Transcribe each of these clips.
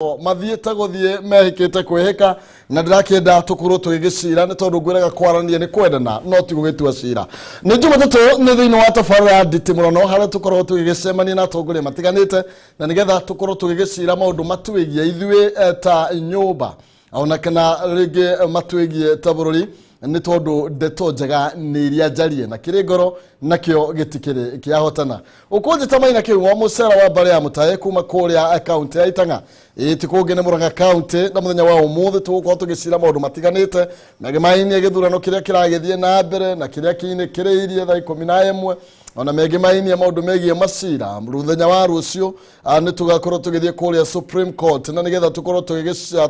mathiete guthie mehikite kwihika na ndirakenda tukorwo tugigicira ni tondu ngwiraga kwarania ni kwendana no ti gugitua cira ni Jumatatu ni thiini wa tabarĩra ya nditi muno haria tukorwo tugigicemania na atongoria matiganite na nigetha tukorwo tugigicira maundu matwigie ithui ta nyumba ona kana ringi matwigie ta bururi ni tondu ndeto njega ni iria njarie na kiri ngoro nakio gitikiri kiahotana ukunje ta Maina Kihumo mucera wa bare ya mutaye kuma kuria account ya Itanga itikugene Murang'a account na muthenya wa umuthi tugukorwo tugicira maundu matiganite megemaini agithurano kiria kiragithie na mbere na kiria kiriirie thaa 11 ona megemaini maundu megie macira muthenya wa rucio ni tugakorwo tugithie kuria Supreme Court na nigetha tukorwo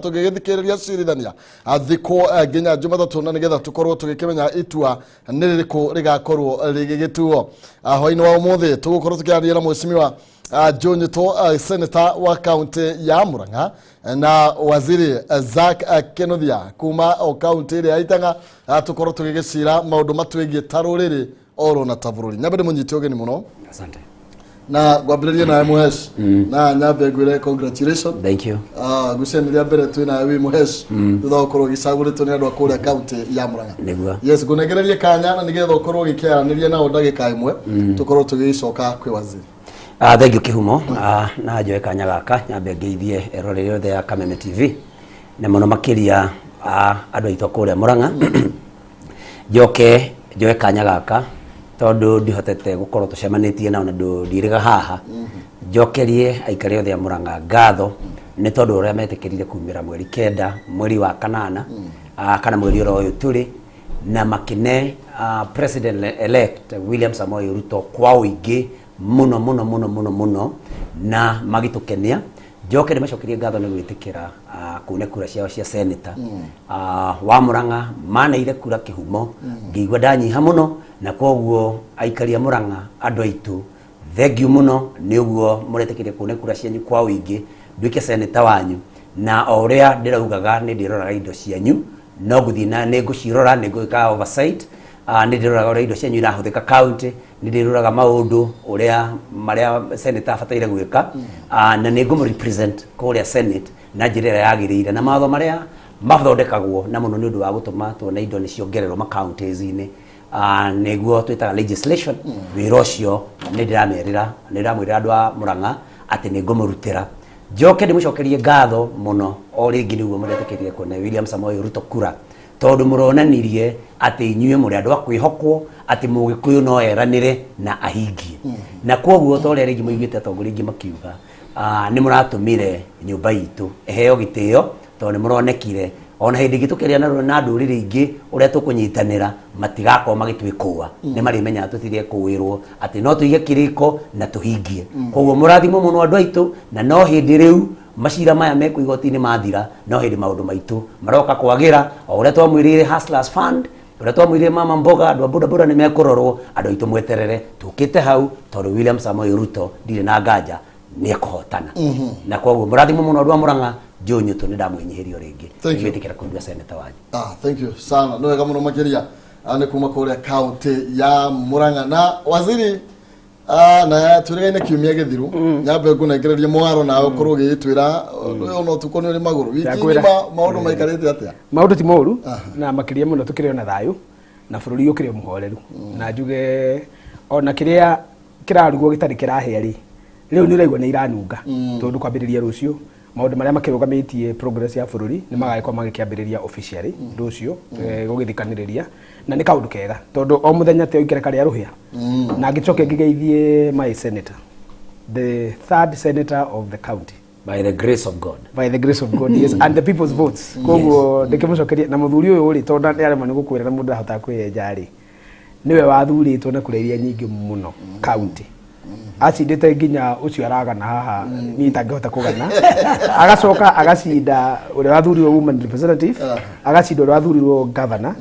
tugigithikiriria cirithania athiko nginya Jumatatu na nigetha tukorwo tugikimenya itua niririku rigakorwo rigigituo hwaini wa umuthi tugukorwo tukiaria na mwecimiwa Jonito senator wa county ya Murang'a na waziri Zak Kenothia kuma o county ya Itanga tukorwo tugigicira maundu matwigie taruriri oro na tabururi nyabede munyiti ogeni muno asante na gwambiriria na muhesh na nyabe gwire congratulations thank you gucenderia mbere twina wi muhesh tutho korwo gicaguritwo ni andu akuria county ya Murang'a nigwa yes gunegereria kanya na nigetha ukorwo gikiaraniria na ndagika imwe tukorwo tugicoka kwi waziri thank you Kihumo na njoe kanya gaka nyambe ngeithie eroreri yothe ya Kameme TV na muno makiria andu aitu akuria Murang'a njoe kanya gaka tondu ndihotete gukorwo tucemanitie na ndu ndiriga haha njokerie aikari othe a Murang'a ngatho ni tondu uria metikirire kumira mweri 9 mweri wa kanana kana mweri uyu turi na makine president elect William Samoei Ruto kwa uingi muno na magitukenia njoke nimacokerie ngatho ni gwitikira kuune kura ciao cia senator wa Murang'a maneire kura Kihumo ngigwa ndanyiha muno na koguo aikari a Murang'a andu aitu thank you muno ni uguo muretikirie kuune kura cianyu kwa uingi nduike senator wanyu na oria ndiraugaga ni ndiroraga indo cianyu no guthii na ni ngucirora ni nguika oversight ni ndiroraga oria indo cianyu irahuthika county ni ndiroraga maundu uria maria senator afataire gwika na ni ngumu represent kuria senate na njira yagirire na matho maria mathondekagwo na muno ni undu wa gutuma tuone indo ni ciongererwo ma counties ini niguo twitaga legislation wirocio ni ndiramerira andu a Murang'a ati ni ngumurutira njoke ndimucokerie ngatho muno o ringi niguo muretekerie kuone William Samoei Ruto kura tondu muronanirie ati inyue muri andu akwihokwo ati mugikuyu no eranire na ahingie na koguo tore ringi muigite atongoria ingi makiuga ni muratumire nyumba itu eheo gitio tondu muronekire ona hindi gitukiria na nduriri ingi uria tukunyitanira matigako magitwikua ni mari menya tutire kuwirwo ati no tuige kiriko na tuhingie koguo murathimo muno andu aitu na no hindi riu macira maya meku igoti-ini mathira no hindi maundu maitu maroka kwagira o uria twamwirire Hustlers Fund uria twamwirire mama mboga andu boda boda ni mekurorwo andu aitu mweterere tukite hau tondu William Samoei Ruto ndire na nganja ni kuhotana na koguo murathimo muno andu a Murang'a Jonito ni ndamwenyeherio ringi ngitikira kundua senator wanyu thank you sana no wega muno makiria ane kuma kuria county ya Murang'a na waziri na turigaine kiumia githiru nyambe ngunegereria mwaro na ukorwo gitwira no tukoni uri maguru wiki maundu maikarite atia maundu ti moru na makiria muno tukire na thayu na bururi ukire muhoreru na njuge ona kiria kirarugwo gitari kiraheri riu ni uraigwa ni iranunga tondu kwambiriria rucio maundu maria makirugamitie progress ya bururi ni magaikwa magikiambiriria officially rucio gugithikaniriria na ni kaundu kega tondu o muthenya te oikere kari aruhia na gicoke gigeithie my senator the third senator of the county by the grace of God yes and the people's votes koguo ndikimucokeria na muthuri uyu uri tondu ni arema ni gukwira na mundu ahota kwiyenja ri niwe wathuritwo na kureiria nyingi muno county acindite nginya ucio aragana haha ni tangihota kugana agacoka agacinda uria wathurirwo woman representative agacinda uria wathurirwo governor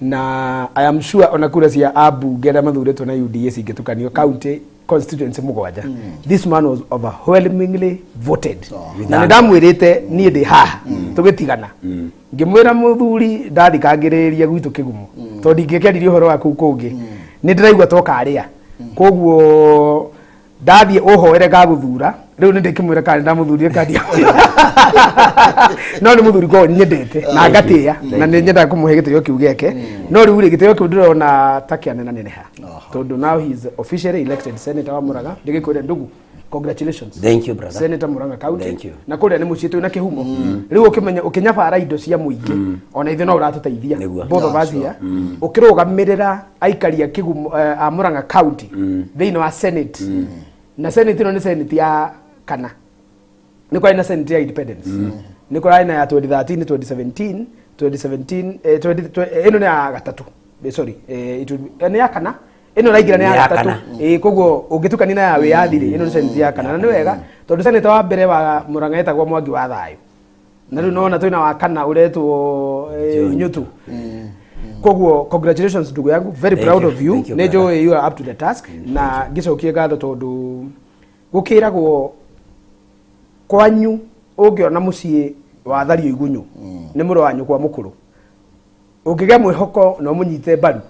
na I am sure ona kura cia abunge na mathuritwo na UDA cingitukanio county constituency mugwanja this man was overwhelmingly voted na ndamwirite ni ndi haha tugitigana ngimwira muthuri ndathikangiriria gwitu Kigumo tondu ingikeririe uhoro wa kuu kungi ni ndiraigwa toka aria koguo ndathie uhoere gaguthura riu ni ndikimwira kandi ndamuthurie kandi no ni muthuri ko nyendete na ngatia na ni nyenda kumuhe gitio kiu geke no riu ri gitio kiu ndirona takiane na neneha tondu now he is officially elected senator wa Murang'a ndigikwire ndugu congratulations. Thank you brother. Senator Murang'a County. Na kuria ni muciito na Kihumo. Riu ukimenya ukinyabara indo cia muingi ona ithe no uratuteithia. Both of us here. Ukirugamirira aikaria Kihumo a Murang'a County thiini wa Senate. Na Senate no ni Senate ya kana. Ni kwa ina Senate ya independence. Ni kwa ina ya 2013 2017 ino ni ya gatatu. Sorry. Ni ya kana. Ino raigira ni ya gatatu koguo ungitukania ya wiyathiri ino senate ya kana na ni wega tondu senate wa mbere wa Murang'a etagwo Mwangi wa Thayu na riu nona twina wa kana uretwo Nyutu koguo congratulations ndugu yangu, very proud of you. Nejo you are up to the task na gicokie gatho tondu gukiragwo kwanyu ungiona mucii wa Thario Igunyu ni muru wanyu kwa mukuru ungigia mwihoko no munyite baru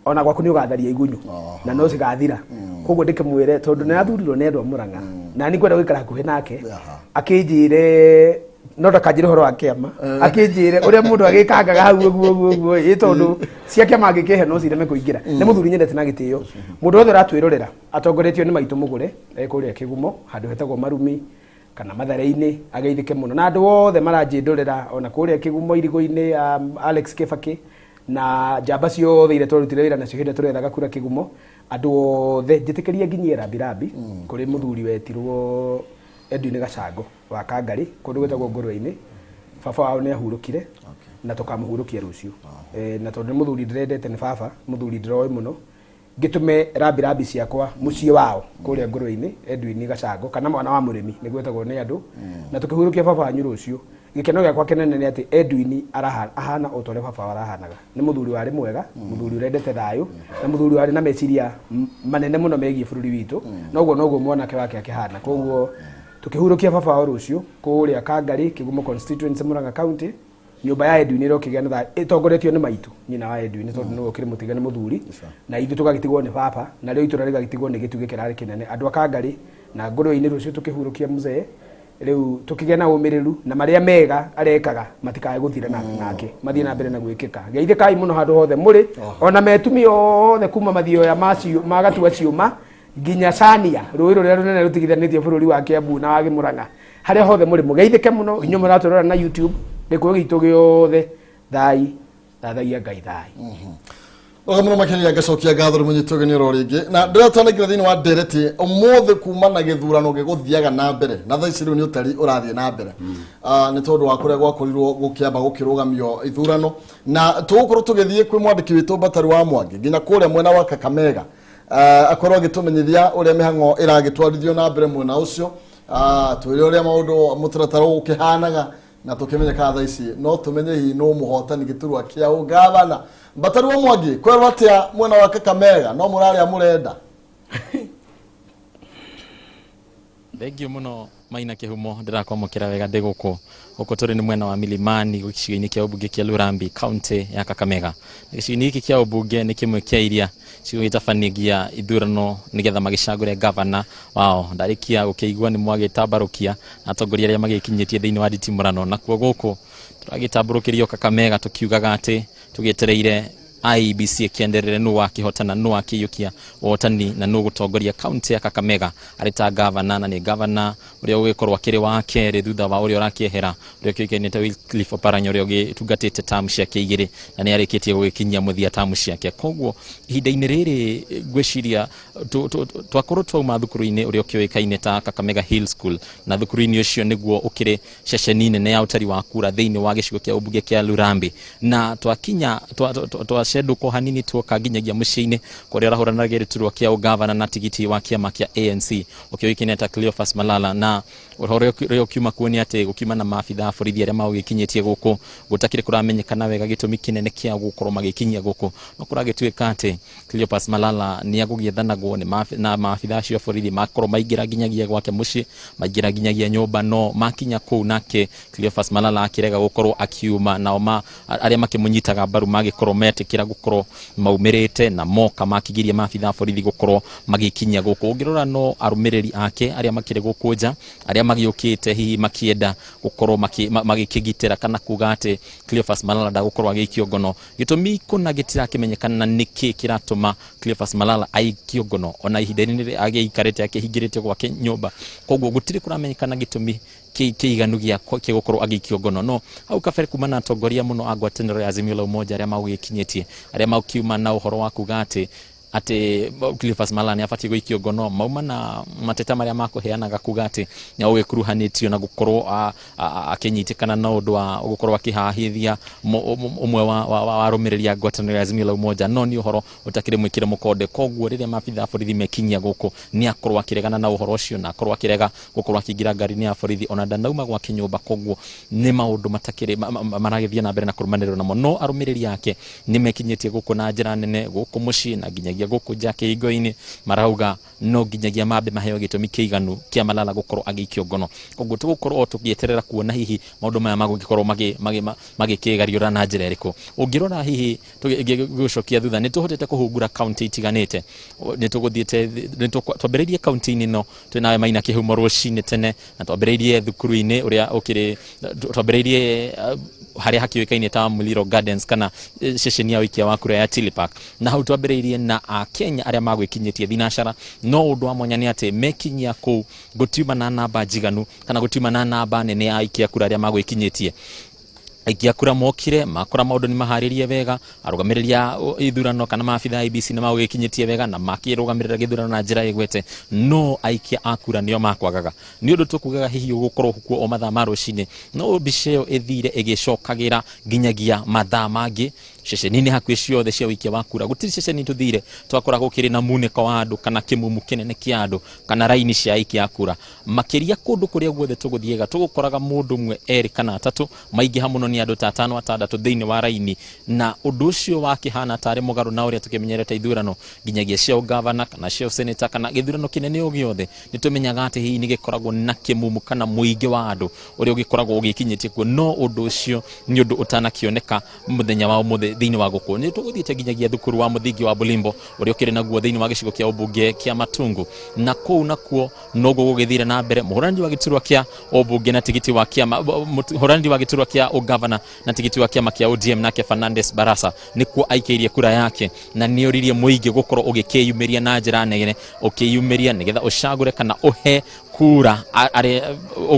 ona gwaku ni ugatharia Igunyu na no cigathira koguo ndikimwire tondu ni athurirwo ni andu a Murang'a na ni kwenda gwikara kuhe nake akinjire no ndakanjire horo wa kiama akinjire uria mundu agikangaga hau guo tondu cia kiama angikihe no cireme kuingira ni muthuri nyendete na gitio mundu othe ratwirorera atongoretio ni maitu mugure kuria Kigumo handu hetagwo Marumi kana Mathare-ini ageithike muno na andu othe maranjindorera ona kuria Kigumo Irigo-ini Alex Kibaki na jamba ciothe ire twarutire wira nacio hinde turethaga kura Kigumo andu othe njitikirie nginyira Birabi kuri muthuri wetirwo Edwin Gacango wa Kangari kundu gwetagwo Ngũrwe-ini baba wao ni ahurukire na tukamuhurukia rucio na tondu muthuri ndirendete ni baba muthuri ndiroi muno gitume Birabi ciakwa mucie wao kuria Ngũrwe-ini Edwin Gacango kana mwana wa murimi ni gwetagwo ni andu na tukihurukia baba wanyu rucio gikeno gakwa kenene ni ati Edwin ahana utore baba warahanaga ni muthuri wari mwega muthuri urendete thayu na muthuri wari na meciria manene muno megie bururi witu noguo mwanake wake akihana koguo tukihurukia baba wa rucio kuria Kangari Kigumo constituency Murang'a County nyumba ya Edwin iro kigana tha itongoretio ni maitu nyina wa Edwin tondu no kiri mutigane muthuri na ithu tugagitigwo ni baba na rio itura rigagitigwo ni gituge kirari kinene andu a Kangari na Ngũrwe-ini rucio tukihurukia mzee riu tukigena umiriru na maria mega arekaga matikae guthira nake mathie na mbere na gwikika geithikai muno handu hothe muri ona metumi othe kuma mathio ya macio magatua ciuma nginya Cania ruiro ria runene rutigithanithie bururi wa Kiambu na wa Murang'a haria hothe muri mugeithike muno inyo muraturora na YouTube gikuo gitu giothe thai thathagia Ngai thai Ogamuna makenya gacokia gatho munyitogeni roringi na ndiratanagira thini wa ndereti umothe kuma na githurano giguthiaga na mbere na thaa ici ni utari urathie na mbere ni tondu wa kuria gwakorirwo gukiamba gukirugamio ithurano na tugukorwo tugithie kwi mwandiki witu Batari wa Mwangi nginya kuria mwena wa Kakamega akorwo agitumenyithia uria mihango iragitwarithio na mbere mwena ucio twire uria maundu mutaratara ukihanaga na tukimenya ka thaa ici no tumenye hi no muhotani giturwa kia ugavana Batari wa Mwangi kwerwa atia mwena wa Kakamega no murari amurenda Thengio muno Maina Kihumo ndirakwamukira wega ndiguko uko turi ni mwena wa Milimani gicigo-ini kia ubunge kia Lurambi county ya Kakamega gicigo-ini giki kia ubunge ni kimwe kia iria cigo gitafanigia ithurano nigetha magicagure governor wao ndarikia gukiigua ni mwagitambarukia na atongoria aria magikinyitie thiini wa nditimurano na kuo guku turagitamburukirio Kakamega tukiugaga ati tugietereire IEBC ikienderere nu wakihotana nu wakiyukia wotani na nu gutongoria county ya Kakamega arita governor na ni governor uria ugikorwo akiri wa keri thutha wa uria urakiehera uria kikenete Wycliffe Oparanya uria ugitungatite term ciake igiri na ni arikitie gukinyia muthia term ciake koguo ihinda-ini riri gwiciria twakorwo twauma thukuru-ini uria ukioikaine ta Kakamega Hill School na thukuru-ini ucio niguo ukiri ceceni nene ya utari wa kura thiini wa gicigo kia ubunge kia Lurambi na twakinya shedu ko hanini tuoka nginyagia muciini kuria rahuranagira turwa kia ugavana na tigiti wa kiama kia ANC ukioikineta Cleophas Malala na Reo kiuma kuonia ate gukima na maabitha borithi aria magikinyitie guku gutakire kuramenyekana wega gitumi kinene kia gukorwo magikinyia guku no kuragituika ate Cleophas Malala ni agugiethanagwo ni maabitha acio borithi makorwo maingira ginyagia gwake muci maingira ginyagia nyumba no makinya kuu nake Cleophas Malala akirega gukorwo akiuma nao aria makimunyitaga mbaru magikorwo metikira gukorwo maumirite na moka makigiria maabitha borithi gukorwo magikinyia guku ngirora no arumiriri ake aria makire gukunja aria magiukite hihi makienda gukorwo magikigitira kana kuga ati Cleophas Malala ndagukorwo agikio ngono gitumi kuna gitira kimenyekana niki kiratuma Cleophas Malala aikio ngono ona ihinda-ini riri agiikarite akihingirite gwake nyumba koguo gutiri kuramenyekana gitumi kiiganu gia kigukorwo agikio ngono no au kabere kumana atongoria muno agwataniro ya Azimio la Umoja aria magukinyitie aria makiuma na uhoro wa kuga ati Cleophas Malala ni afati gwikio ngono mauma na mateta maria makuheanaga kuga ati nyawe kuruhanitio na gukorwo akinyitikana na undu wa gukorwo akihahithia umwe wa rumiriri ngwataniro ya Azimio la Umoja no ni uhoro utakire mwikire mukonde koguo riria mabitha borithi mekinyia guku ni akorwo akiregana na uhoro ucio na akorwo akirega gukorwo akigira ngari ni ya borithi ona ndanauma gwa kinyumba koguo ni maundu matakire maragithia na mbere na kurumanirwo namo no arumiriri yake ni mekinyitie guku na njira nene guku muci na ginyagia guku jake igo-ini marauga no ginyagia mabe maheo gitumi kiiganu kia Malala gukorwo agikio ngono koguo tugukorwo tugieterera kuona hihi maundu maya magugikorwo magikigariura na njira iriku ungirora hihi tugucokia thutha ni tuhotete kuhungura county itiganite ni tuguthiete twambiririe county-ini no twinawe Maina Kihumo rucini tene na twambiririe thukuru-ini uria ukiri twambiririe haria hakiwekaine ta Muliro Gardens kana ceceni ya wikia wa kura ya Chili Park na hau twambiririe na Kenya aria magwikinyitie thinashara no undu wa mwanya ni ati mekinyia ku gutiuma na namba jiganu kana gutiuma na namba nene ya ikia kura aria magwikinyitie aikia kura mokire makora maundu ni maharirie wega arugamiria ithurano kana maabitha IBC na magwikinyitie wega na makirugamirira githurano na njira igwete no aikia akura nio makwagaga ni undu tukugaga hihi ugukorwo kuo o mathaa ma rucini no biceyo ithire igicokagira ginyagia mathaa mangi ceceni-ini hakuhi ciothe cia wikia wa kura gutiri ceceni tuthire twakora gukiri na muneko wa andu kana kimumu kinene kia andu kana raini cia aikia kura makiria kundu kuria guothe tuguthiega tugukoraga mundu mwe eri kana atatu maingi hamuno ni andu ta 5 6 thiini wa raini na undu ucio wakihana tari mugaru na uria tukimenyerete ithurano ginyagia cia governor kana cia senator kana githurano kinene o giothe ni tumenyaga ati hihi ni gikoragwo na kimumu kana muingi wa andu uria ugikoragwo ugikinyitie kuo no undu ucio ni undu utanakioneka muthenya wa umuthe thiini wa guku ni tuguthiite ginyagia thukuru wa muthingi wa Bulimbo uria ukiri naguo thiini wa gicigo kia ubunge kia Matungu na kuu nakuo no gugithire na mbere muhurani wa giturwa kia ubunge na tigiti wa kia muhurani wa giturwa kia governor na tigiti wa kiama kia ODM nake Fernandes Barasa nikuo aikirie kura yake na nioririe muingi gukorwo ugikiyumiria na njira negene ukiyumiria nigetha ucagure kana uhe kura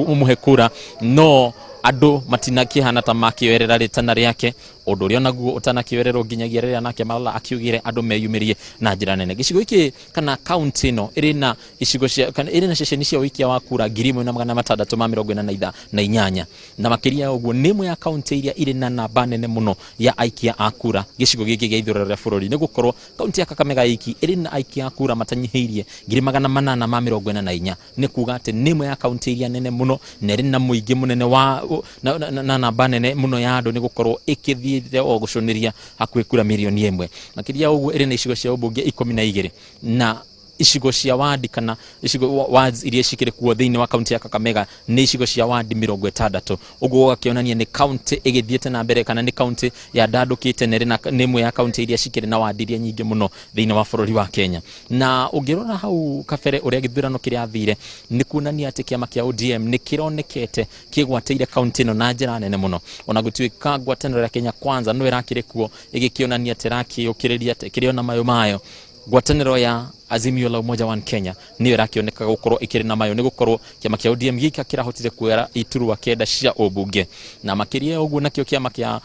umuhe kura no andu matinakihana ta makioerera ritana riake undu ria naguo utanakiorerwo ginyagia riria nake Malala akiugire andu meyumirie na njira nene gicigo iki kana county no iri na icigo cia kana iri na ceceni cia wikia wa kura 1648 na makiria uguo nimwe ya county iria iri na namba nene muno ya aikia a kura gicigo giki gia ithurano ria bururi ni gukorwo county ya Kakamega iki iri na aikia a kura matanyihirie 844 ni kuga ati nimwe ya county iria nene muno na iri na muingi munene wa na namba nene muno ya andu ni gukorwo ikithire o gucuniria hakuhi kura milioni 1 makiria uguo iri na icigo cia ubunge 12 na icigo cia wadi kana icigo wards iria cikire kuo thiini wa county ya Kakamega ni icigo cia wadi 60 uguo gakionania ni county igithiete na mbere kana ni county ya ndandukite nere na nimwe ya county iria cikire na wadi iria nyingi muno thiini wa bururi wa Kenya na ungirora hau kabere uria githurano kiria athire ni kuonania ati kiama kia ODM ni kironekete kigwateire county no na njira nene muno ona gutuika ngwataniro ya Kenya Kwanza no irakire kuo igikionania teraki ukiriria kiriona mayo ngwataniro ya Azimio la Umoja wa Kenya niyo rakioneka gukorwo ikiri na mayo ni gukorwo kiama kia ODM gika kirahotire kuera ituru wa kenda cia ubunge na makiria uguo nakio kiama kia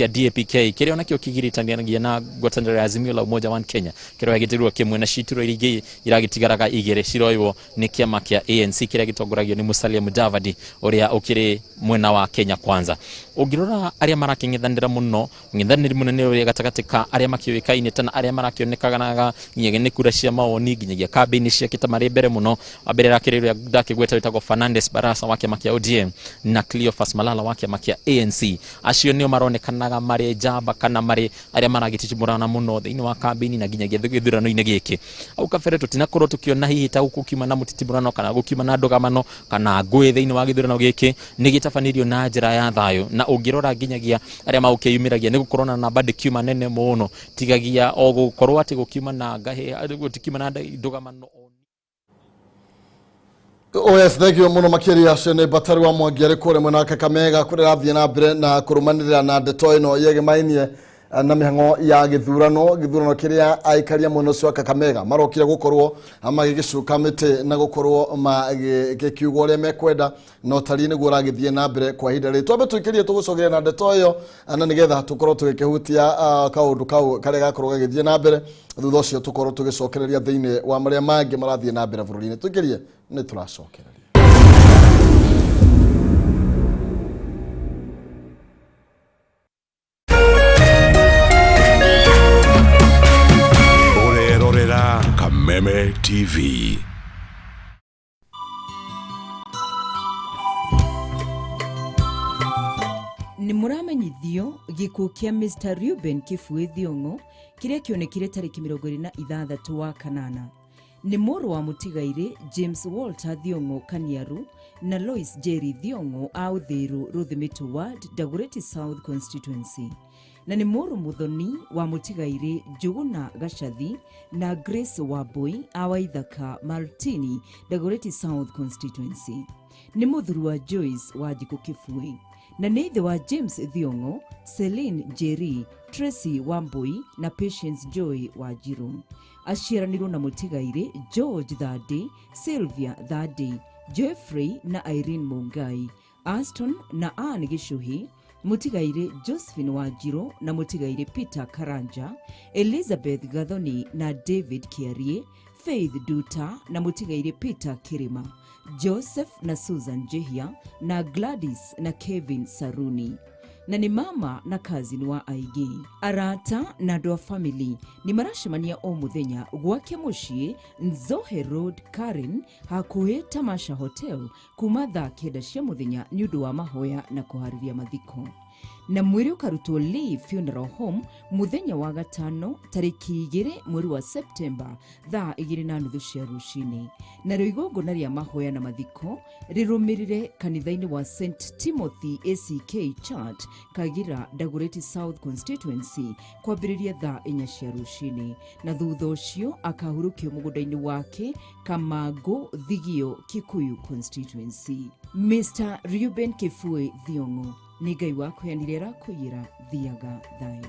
DAPK kirio nakio kigiritanianagia na ngwataniro ya Azimio la Umoja wa Kenya kirio gitirwa kimwe na cituro irigi iragitigaraga igere ciroiwo ni kiama kia ANC kiria gitongoragio ni Musalia Mudavadi uria ukiri mwena wa Kenya Kwanza ungirora aria marakingithanira muno ngithaniri munene uri gatagatika aria makioikaine tana aria marakionekanaga nyege kura cia maoni nginyagia campaign cia kitamari mbere muno abere rakiriria ndakigweta witagwo Fernandes Barasa wake makia ODM na Cleophas Malala wake makia ANC acio nio maronekanaga mari jamba kana mari aria maragititimurana muno thiini wa campaign na nginyagia githurano-ini giki au kabere tutinakorwo tukiona hihi ta gukiuma na mutitimurano kana gukiuma na ndogamano kana ngui thiini wa githurano giki ni gitabanirio na njira ya thayo na ungirora nginyagia aria maukiyumiragia ni gukorona na bandikiuma nene muno tigagia o gukorwo ati gukiuma na ngahe gutikima na ndogamano. Yes, thank you muno makiria cene batari wa mwangiare kure mwena Kakamega kure rathie na mbere na kurumanirira na ndeto ino yegemainie na mihango ya githurano kiria aikaria mwena cio Kakamega marokire gukorwo magigicuka miti na gukorwo magikiugo ria mekwenda no tari ni gura githie na mbere kwa hinda ri twambe tuikirie tugucogeria na ndeto iyo na nigetha tukorwo tugikihutia kaundu kau kare gakorwo githie na mbere thutha ucio tukorwo tugicokereria thiini wa maria mangi marathie na mbere bururi-ini tuikirie ni turacokereria. Kameme TV. Ni muramenyithio gikuo kia Mr. Reuben Kifue Thiongo kiria kionekire tariki 26 wa kanana. Ni moro wa mutigaire James Walter Thiongo Kaniaru na Lois Jerry Thiongo au Thiru Ruthimitu Ward Dagoretti South Constituency. Na ni moro muthoni wa mutigaire Juguna Gashathi na Grace Waboi awaithaka Martini Dagoretti South Constituency. Ni muthuru wa Joyce wa Jiko Kifue na neithe wa James Thiongo, Celine Jerry, Tracy Wamboi na Patience Joy wa Jiru. Aciaranirwo na mutigaire George Thade, Sylvia Thade, Jeffrey na Irene Mungai, Aston na Anne Gishuhi, mutigaire Josephine Wajiro na mutigaire Peter Karanja, Elizabeth Gathoni na David Kiarie, Faith Duta na mutigaire Peter Kirima, Joseph na Susan Jehia na Gladys na Kevin Saruni. Na ni mama na cousin wa aigi. Arata na doa family ni marashimania o muthenya gwake mushie Nzohe Road Karen hakuhe Tamasha Hotel kuma thaa 9 cia muthenya ni undu wa mahoya na kuhariria mathiko. Na mwiri ukarutwo Lee Funeral Home muthenya wa gatano tariki 2 mweri wa September thaa 2:30 cia rucini. Na igongona ria mahoya na mathiko rirumirire kanitha-ini wa St Timothy ACK Church Kagira Dagoretti South Constituency kwambiriria thaa 4 cia rucini. Na thutha ucio akahurukio mugunda-ini wake Kamago Thigio Kikuyu Constituency. Mr. Reuben Kifue Thiongo ni Ngai wako yanirera kuyira thiaga thayo.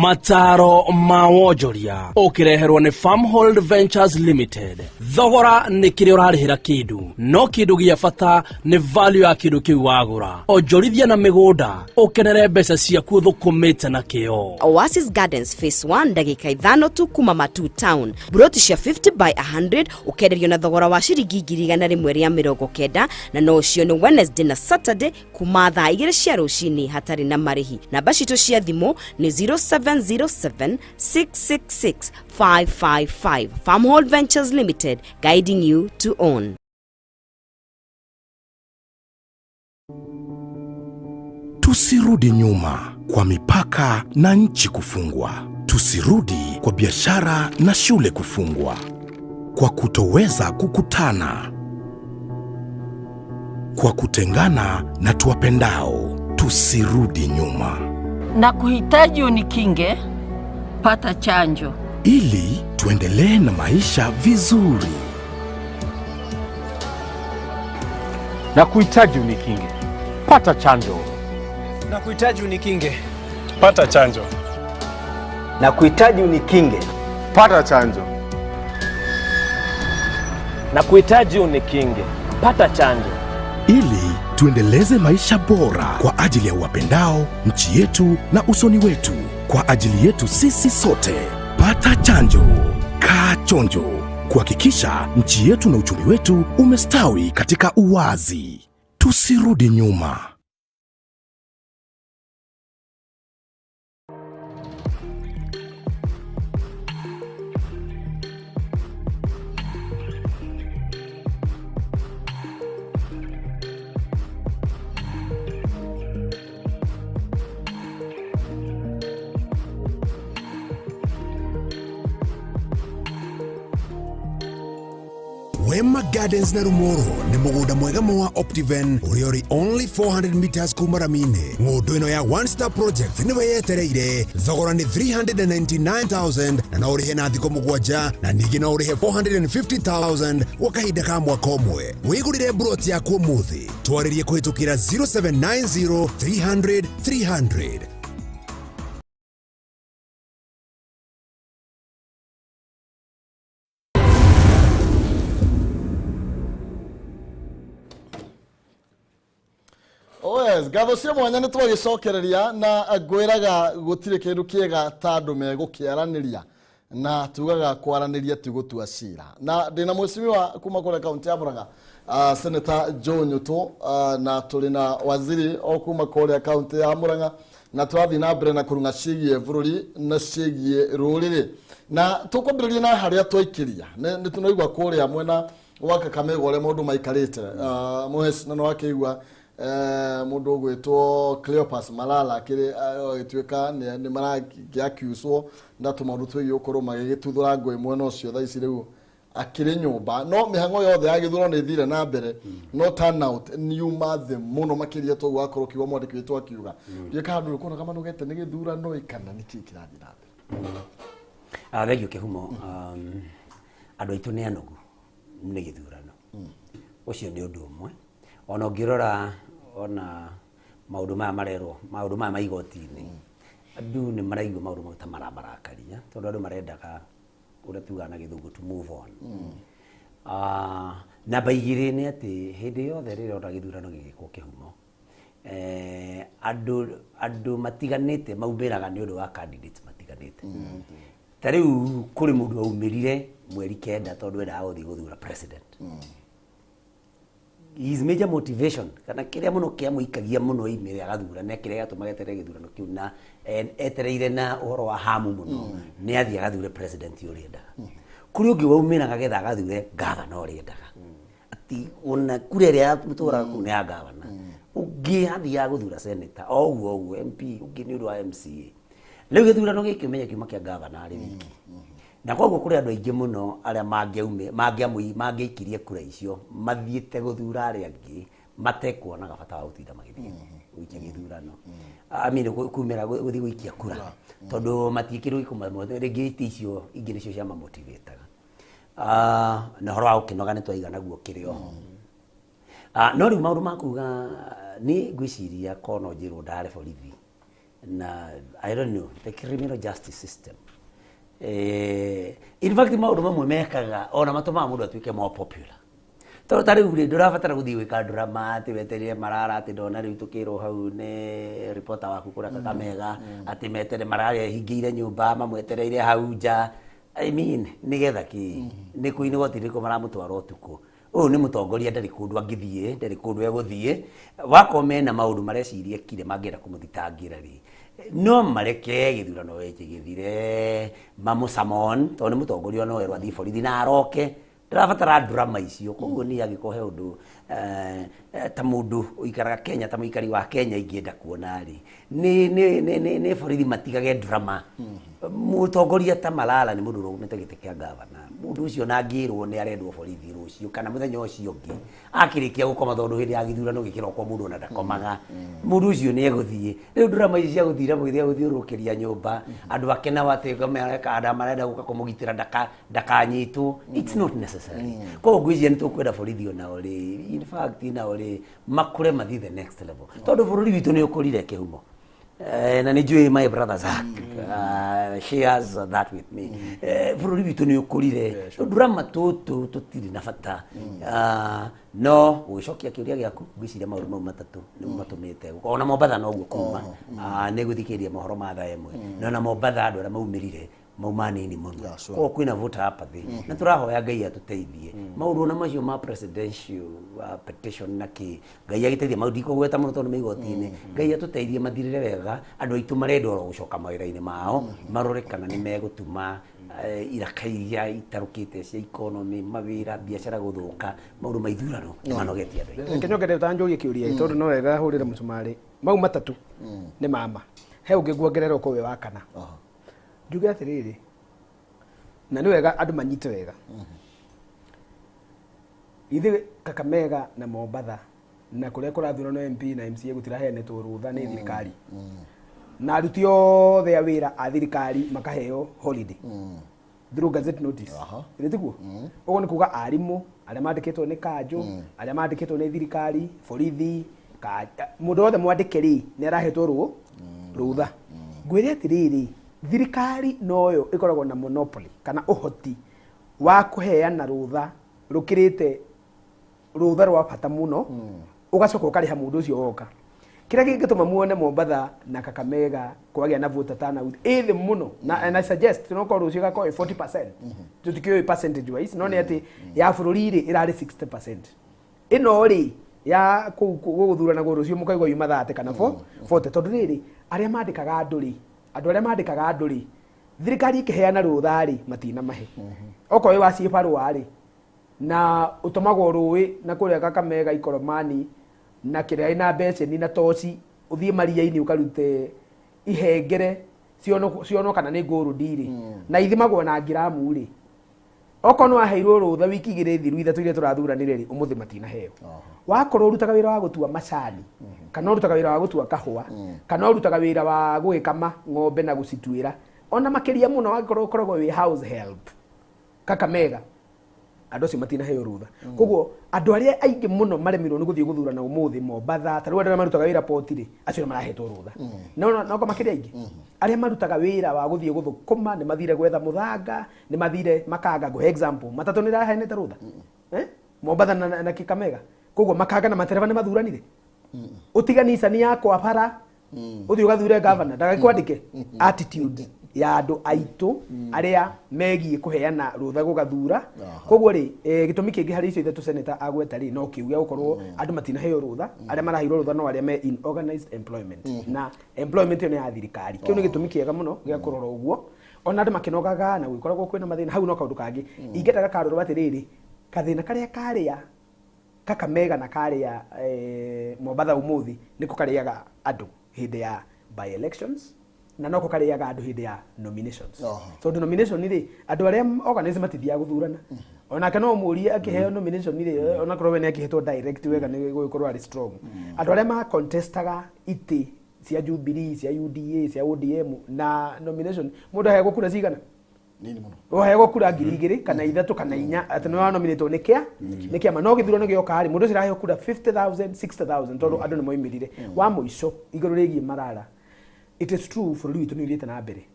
Mataro mawojoria ukireherwo ni Farmhold Ventures Limited. Thogora ni kire urarihira kindu no kindu gia bata ni value ya kindu kiu wagura. Ojorithia na migunda ukenere mbeca ciaku thukumite na kio. Oasis Gardens Phase 1 ndagika 5 tu kuma Matu Town. Broti cia 50 by 100 ukenderio na thogora wa ciringi 190 na no cio ni Wednesday na Saturday kuma thaa 2 cia rucini hatari na marihi. Namba citu cia thimo ni 0707-666-555. Farmhold Ventures Limited, guiding you to own. Tusirudi nyuma kwa mipaka na nchi kufungwa. Tusirudi kwa biashara na shule kufungwa. Kwa kutoweza kukutana. Kwa kutengana na tuwapendao. Tusirudi nyuma. Na kuhitaji unikinge, pata chanjo. Ili tuendelee na maisha vizuri. Na kuhitaji unikinge, pata chanjo. Na kuhitaji unikinge, pata chanjo. Na kuhitaji unikinge, pata chanjo. Na kuhitaji unikinge, pata chanjo. Ili tuendeleze maisha bora kwa ajili ya wapendao, nchi yetu na usoni wetu. Kwa ajili yetu sisi sote. Pata chanjo. Kaa chonjo kuhakikisha nchi yetu na uchumi wetu umestawi katika uwazi. Tusirudi nyuma. Wema Gardens na Rumoro ni mugunda mwega wa Optiven uriori only 400 meters kuma Ramine. Ng'undu ino ya One Star Project niwe yetereire, thogora ni 399,000 na no urihe na thiko mugwanja na ningi no urihe 450,000 gwa kahinda ka mwaka umwe. Wigurire broti yaku umuthi twaririe kuhitukira 0790 300 300. Yes, gatho cia mwanya nĩ twagicokereria na ngwiraga gutire kindu kiega tandu megukiaraniria na tugaga kwaraniria ti gutua cira na ndina mwecimiwa kuma kule kaunti ya Murang'a Senator Joe Nyuto na tuli na waziri o kuma kule kaunti ya Murang'a na twathi na mbere na kurunga cigie bururi na cigie ruriri na tukwambiriria na haria twaikiria ni tunaigwa kule mwena wa Kameme ore mundu maikarite muheci na no akigwa mundu gwitwo Cleopas Malala akiri agituika ni maragiakiuswo ndatuma rutwe yukuru magigituthura ngwe mwena ucio tha ici riu akiri nyumba no mihango yothe yagithuro ni thire na mbere no turn out new mathe muno makiria to gwakorwo kiwa mwandiki witwo akiuga yeka handu kuna kama nugete ni githura no ikana ni kirathi na mbere thank you Kihumo andu aitu ni anogu ni githurano ucio ni undu umwe ona ngirora ona maundu maya marerwo maundu maya maigoti-ini andu ni maraigua maundu mau ta marabarakaria tondu andu marendaga uria tuga na githungu to move on namba igiri ni ati hindi yothe riria ona githurano gigikwo Kihumo andu matiganite maumiraga ni undu wa candidates matiganite tariu kuri mundu aumirire mweri kenda tondu endaga guthii guthura president his major motivation kana kiria muno kia muikagia muno imire agathura na kiria gatumaga etere githurano kiu na etereire na uhoro wa hamu muno ni athia agathure president uriendaga kuri ungi waumiraga getha agathure governor uriendaga ati ona kuri ria mutura ku ni governor ungi athia guthura senator oguo MP ungi ni undu wa MCA riu githurano giki menye kiuma kia governor ari wiki na koguo kuri andu aingi muno aria mangeikirie kura icio mathiite guthura aria angi matekuonaga bata wa gutinda magithie guikia githurano amine kumira guthii guikia kura tondu matiikirwo ikuma mothe ringi icio ingi nicio cia motivateaga na horo wa ukinoga ni twaiga naguo kiri oho no riu maundu makuga ni ngwiciria kono njirwo ndare borithi na I don't know the criminal justice system in fact maundu mamwe mekaga ona matumaga mundu atuike more popular tondu ta riu ndurabatara guthii gwika drama ati wetereire Marara ati ndona riu tukirwo hau ni reporter waku kuria Kakamega ati metere Marara hingiire nyumba mamwetereire hau nja I mean nigetha ki ni kuini gotiriko maramutwara utuku uyu ni mutongoria ndari kundu angithie ndari kundu eguthie wakome na maundu mareciria kire mangienda kumuthitangira ri no mareke githurano weche githire mamusamon to ni mutongoria no erwa thi borithi na aroke ndirabatara drama icio koguo ni agikohe undu ta mundu uikaraga Kenya ta muikari wa Kenya ingienda kuona ri ni borithi matigage drama mutongoria ta Malala ni mundu urumite gite kia governor mundu ucio na ngirwo ni arendwo borithi rucio kana muthenya ucio ungi akirikia gukoma tondu hindi ya githurano gikirokwo mundu ona ndakomaga mundu ucio ni eguthie riu drama icio cia guthira muthia guthiurukiria nyumba andu akena wate kamereka ada marenda guka kumugitira ndakanyitwo it's not necessary ko ngwiciria ni tukwenda borithi ona uri in fact na uri makure mathi the next level tondu bururi witu ni ukurire Kihumo na nijue my brothers shares that with me bururi witu ni ukurire drama tutu tutiri na bata no gwicokia kiuria giaku ngwiciria maundu mau matatu ni matumite ona Mombatha no guo kuma ni guthikiria mohoro ma tha emwe no na Mombatha andu aria maumirire maumani ni muno ko kwina voter apathy na turahoya Ngai atuteithie maundu na macio ma presidential petition na ki Ngai agiteithie maundu ko gweta muno tondu meigotine Ngai atuteithie mathirire wega andu aitu marenda ro gucoka mawira-ini mao marore kana ni megutuma irakairia itarukite cia economy mawira biashara guthuka maundu maithurano manogetia andu kenyogere utanjorie kiuria tondu no wega hurire musumari mau matatu ni mama he ungiguongerera uko we wakana njuge atiriri na ni wega andu manyite wega ithe Kakamega na Mombatha na kuria kurathurano MP na MCA gutiraheanetwo rutha ni thirikari na aruti othe a wira a thirikari makaheo holiday through gazette notice ritiguo ugo ni kuga arimu aria mandikitwo ni kanjo aria mandikitwo ni thirikari borithi mundu wothe mwandikiri ni arahetwo rutha ngwire atiriri thirikari noyo ikoragwo na monopoly kana uhoti wa kuheana rutha rukirite rutha rwa bata muno ugacoka ukariha mundu ucio woka kira gingituma muone Mombatha na Kakamega kwagia na voter turnout eithe muno na and I suggest tunoko rucio gako 40% tutikio percentage wise no ni ati ya bururi ri irari 60% ino ri ya guthurana gurucio mukaigwa yuma 30 kana 40 tondu riri aria mandikaga anduri andu aria mandikaga anduri thirikari ikiheana rutha ri matina mahe oko wi wacipa rwari na utumagwo ruwi na kuria Kakamega Ikoromani na kiria ina mbeca ni na toci uthie maria-ini ukarute ihengere ciono kana ni nguru ndiri na ithimagwo na ngiramu ri oko no aheirwo rutha wiki igiri thiru ithatu iria turathuranire ri umuthi matina heo wakorwo urutaga wira wa gutua macani kana urutaga wira wa gutua kahua kana urutaga wira wa gwikama ng'ombe na gucituira ona makiria muno wakorwo ukoragwo wi house help Kakamega andu acio matina heo rutha koguo andu aria aingi muno maremirwo ni guthie guthurana umuthi Mombatha taru andu marutaga wira potire acio marahetwo rutha no ko makiria aingi aria marutaga wira wa guthie guthukuma ni mathire gwetha muthanga ni mathire makanga go example matatu ni rahenete rutha Mombatha na Kakamega koguo makanga na matereva ni mathuranire utiganisa ni yakwa bara uthie ugathure governor ndagakwandike attitude ya andu aitu aria megie kuheana rutha gugathura koguo ri gitumi kingi hari icio ithu senator agweta ri no kiuge gukorwo andu matina heo rutha aria marahirwo rutha no aria me in organized employment na employment yo ni ya thirikari kiu ni gitumi kiega muno gia kurora uguo ona andu makinogaga na gukoragwo kwina mathina hau no kaundu kangi ingetaga karoro atiriri kathina karia karia Kakamega na karia Mombatha umuthi niko kariaga andu hindi ya by elections na noko kariaga andu hindi ya nominations so the nomination ri andu aria organize matithia guthurana ona kana umurie akiheo nomination ri ona korwo ni akihetwo direct wega ni gukorwo ari strong andu aria ma contestaga iti cia Jubilee cia UDA cia ODM na nomination mundu ahego kura cigana nini muno ohego kura 2,000 kana 3 kana 4 ati no nominate ni kia no githurano gioka ari mundu ciraheo kura 50,000 60,000 tondu andu ni moimirire wa muico iguru rigie marara it is true for you to ni rite na mbere